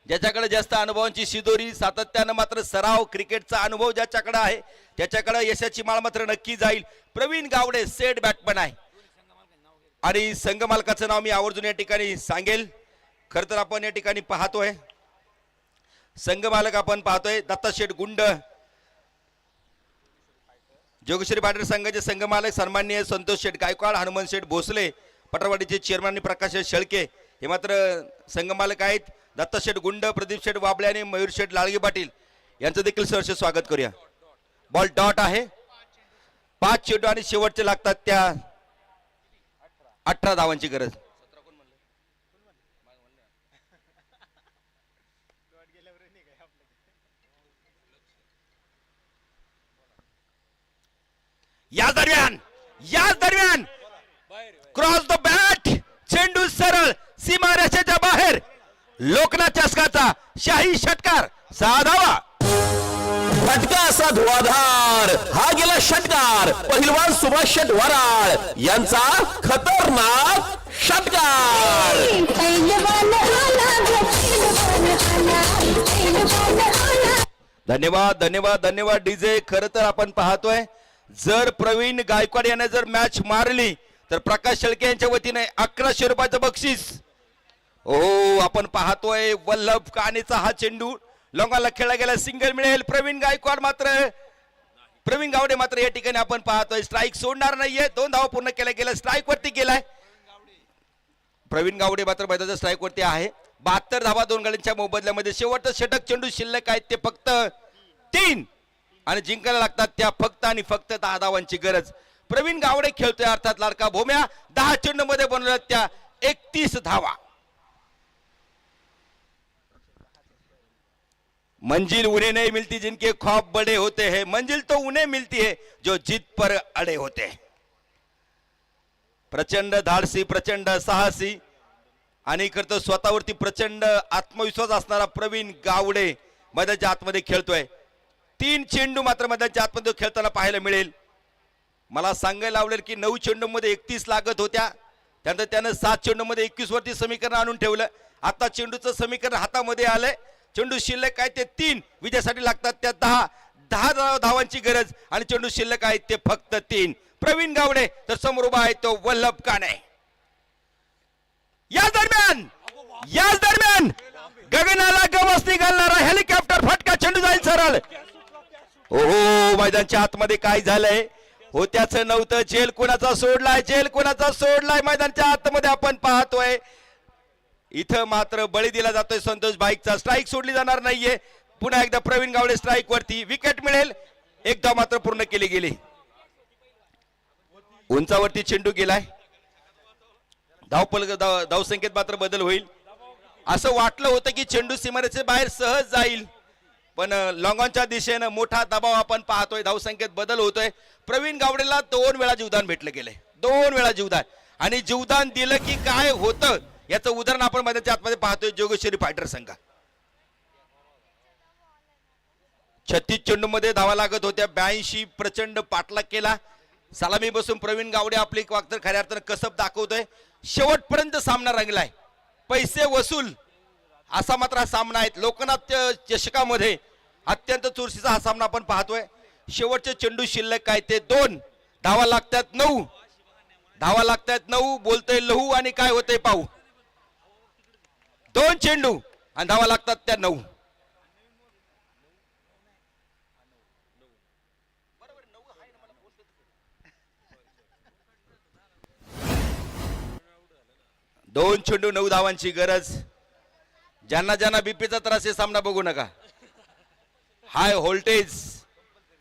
ज्याच्याकडे जास्त अनुभवांची शिदोरी सातत्यानं मात्र सराव क्रिकेटचा अनुभव ज्याच्याकडे आहे त्याच्याकडे यशाची माळ मात्र नक्की जाईल. प्रवीण गावडे सेट बॅटमन आहे. आणि संघ मालकाचं नाव मी आवर्जून या ठिकाणी सांगेल. खर तर आपण या ठिकाणी पाहतोय संघ मालक आपण पाहतोय दत्ता शेठ गुंड. जोगेश्वरी फायटर संघाचे संघ मालक सन्माननीय संतोष शेठ गायकवाड. हनुमान शेठ भोसले पटरवाडीचे चेअरमॅन प्रकाश शेळके हे मात्र संघ मालक आहेत. दत्ता शेठ गुंड प्रदीप शेठ वाबळे आणि मयूर शेठ लाळगे पाटील यांचं देखील सहर्ष स्वागत करूया. बॉल डॉट आहे. 5 चेंडू आणि शेवटचे लागतात त्या 18 धावांची गरज. या दरम्यान क्रॉस द बॅट. चेंडू सरळ सीमारेषेच्या बाहेर. लोकनाथ चषकाचा शाही षटकार 6 धावा. फटका असा धुवाधार हा गेला षटकार. पहिलवान सुभाष शेट वराळ यांचा खतरनाक षटकार. पहिलवान आला ग पहिलवान आला पहिलवान आला. धन्यवाद डीजे. खर तर आपण पाहतोय जर प्रवीण गायकवाड याने जर मॅच मारली तर प्रकाश शेळके यांच्या वतीने 1100 रुपयाचं बक्षीस. ओ आपण पाहतोय वल्लभ काणेचा हा चेंडू लोंगाला खेळला गेला. सिंगल मिळेल. प्रवीण गावडे मात्र या ठिकाणी आपण पाहतोय स्ट्राईक सोडणार नाहीये. 2 धावा पूर्ण केल्या गेल्या. स्ट्राईक वरती गेलाय. प्रवीण गावडे मात्र मैदानाच्या स्ट्राईक वरती आहे. 72 धावा 2 गड्यांच्या मोबदल्यामध्ये. शेवटचं षटक चेंडू शिल्लक आहेत ते फक्त 3. आणि जिंकायला लागतात त्या फक्त आणि फक्त 10 धावांची गरज. प्रवीण गावडे खेळतोय अर्थात लाडका भोम्या. 10 चेंडू मध्ये बनवल्या त्या 31 धावा. मंजिल उन्हें नहीं मिलती जिनके ख्वाब बड़े होते हैं, मंजिल तो उन्हें मिलती है जो जिद पर अड़े होते हैं. प्रचंड धाडसी, प्रचंड साहसी आणि खरं तर स्वतःवरती प्रचंड आत्मविश्वास असणारा प्रवीण गावडे मैदानाच्या आतमध्ये खेळतोय. 3 चेंडू मात्र मैदानाच्या आतमध्ये खेळताना पाहायला मिळेल. मला सांगायला आवडेल की 9 चेंडू मध्ये 31 लागत होत्या, त्यानंतर त्यानं 7 चेंडू मध्ये 21 वरती समीकरण आणून ठेवलं. आता चेंडूचं समीकरण हातामध्ये आलंय. चेंडू शिल्लक काय ते 3, विजयासाठी लागतात त्या 10 धावांची गरज आणि चेंडू शिल्लक आहे ते फक्त 3. प्रवीण गावडे तर समोर उभा आहे तो वल्लभ काणे. याच दरम्यान गगनाला गवसणी घालणारा हेलिकॉप्टर फटका चेंडू जाईल सरळ. ओहो, मैदानच्या आतमध्ये काय झालंय? होत्याचं नव्हतं. जेल कोणाचा सोडलाय मैदानच्या आतमध्ये आपण पाहतोय. इथं मात्र बळी दिला जातोय संतोष बाईकचा. स्ट्राईक सोडली जाणार नाहीये. पुन्हा एकदा प्रवीण गावडे स्ट्राईक वरती. विकेट मिळेल. एकदा मात्र पूर्ण केली गेली. उंचावरती चेंडू गेलाय. धावसंख्येत मात्र बदल होईल. असं वाटलं होतं की चेंडू सीमारेषे बाहेर सहज जाईल, पण लॉंगॉनच्या दिशेनं मोठा दबाव आपण पाहतोय. धावसंख्येत बदल होतोय. प्रवीण गावडेला 2 वेळा जीवदान भेटलं गेलंय. 2 वेळा जीवदान. आणि जीवदान दिलं की काय होतं याचं उदाहरण आपण मैदानाच्या आतमध्ये पाहतोय. जोगेश्वरी फायटर संघ 36 चेंडू मध्ये धावा लागत होत्या. 82 प्रचंड पाठलाग केला. सलामी बसून प्रवीण गावडे आपली वागतर खऱ्या अर्थानं कसब दाखवतोय. शेवटपर्यंत सामना रंगलाय. पैसे वसूल असा मात्र हा सामना आहे. लोकनाथ चषकामध्ये अत्यंत चुरशीचा हा सामना आपण पाहतोय. शेवटचे चेंडू शिल्लक काय ते 2. धावा लागतात 9. बोलतोय लहू आणि काय होतंय पाहू. 2 चेंडू आणि धावा लागतात त्या 9. दोन चेंडू 9 धावांची गरज. ज्यांना बीपीचा त्रास आहे सामना बघू नका. हाय व्होल्टेज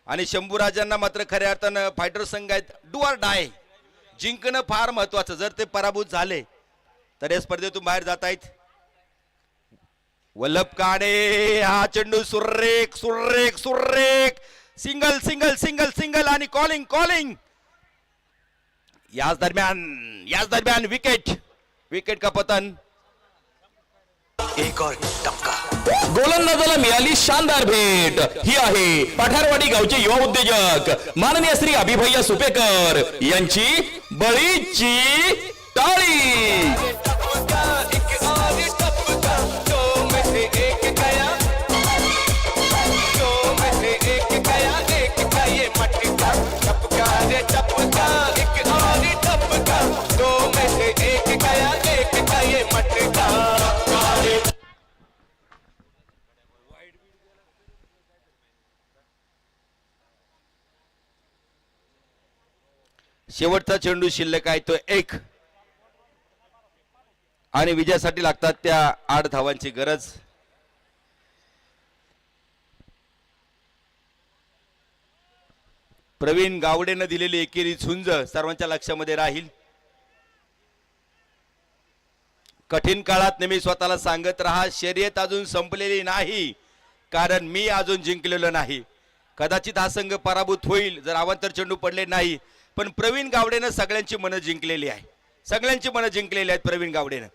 आणि शंभूराजांना मात्र खऱ्या अर्थानं फायटर संघ आहेत. Do or die. जिंकणं फार महत्वाचं. जर ते पराभूत झाले तर या स्पर्धेतून बाहेर जात आहेत. वल्लभ काणे. हा चेंडू सुरेख सिंगल आणि कॉलिंग. याच दरम्यान विकेट का पतन. एक और टपका. गोलंदाजाला मिळाली शानदार भेट. ही आहे पठारवाडी गावचे युवा उद्योजक माननीय श्री अभिभैया सुपेकर यांची बळीची टाळी. शेवटचा चेंडू शिल्लक आहे तो 1 आणि विजयासाठी लागतात त्या 8 धावांची गरज. प्रवीण गावडेनं दिलेली एकेरी झुंज सर्वांच्या लक्षामध्ये राहील. कठीण काळात नेहमी स्वतःला सांगत राहा, शर्यत अजून संपलेली नाही, कारण मी अजून जिंकलेलो नाही. कदाचित हा संघ पराभूत होईल जर अवांतर चेंडू पडले नाही, पण प्रवीण गावडेनं सगळ्यांची मनं जिंकलेली आहेत. प्रवीण गावडेनं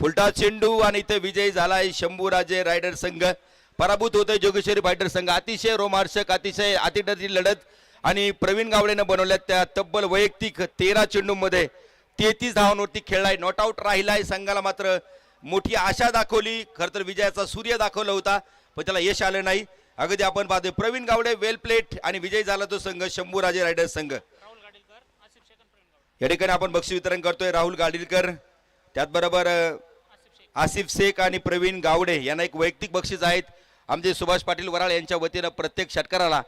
फुलटा चेंडू आणि इथे विजयी झालाय शंभूराजे रायडर संघ. पराभूत होतोय जोगेश्वरी फायटर संघ. अतिशय रोमांचक, अतिशय अतिडरची लढत आणि प्रवीण गावडेनं बनवल्यात त्या तब्बल वैयक्तिक 13 चेंडू मध्ये 33 धावांवरती खेळलाय. नॉट आउट राहिलाय. संघाला मात्र मोठी आशा दाखवली, खर तर विजयाचा सूर्य दाखवला होता, पण त्याला यश आलं नाही. अगदी आपण पाहतोय प्रवीण गावडे वेल प्लेट आणि विजयी झाला तो संघ शंभूराजे रायडर संघ. या ठिकाणी आपण बक्षीस वितरण करतोय. राहुल गाडीलकर, त्याचबरोबर आसिफ शेख आणि प्रवीण गावडे यांना एक वैयक्तिक बक्षीस आहेत. आमचे सुभाष पाटील वराळ यांच्या वतीनं प्रत्येक षटकाराला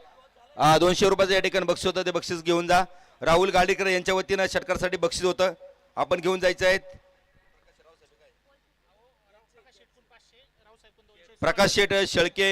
200 रुपयाचं या ठिकाणी बक्षीस होतं, ते बक्षीस घेऊन जा. राहुल गाडीकर यांच्या वतीनं षटकारासाठी बक्षीस होतं, आपण घेऊन जायचं आहे. प्रकाश शेठ शेळके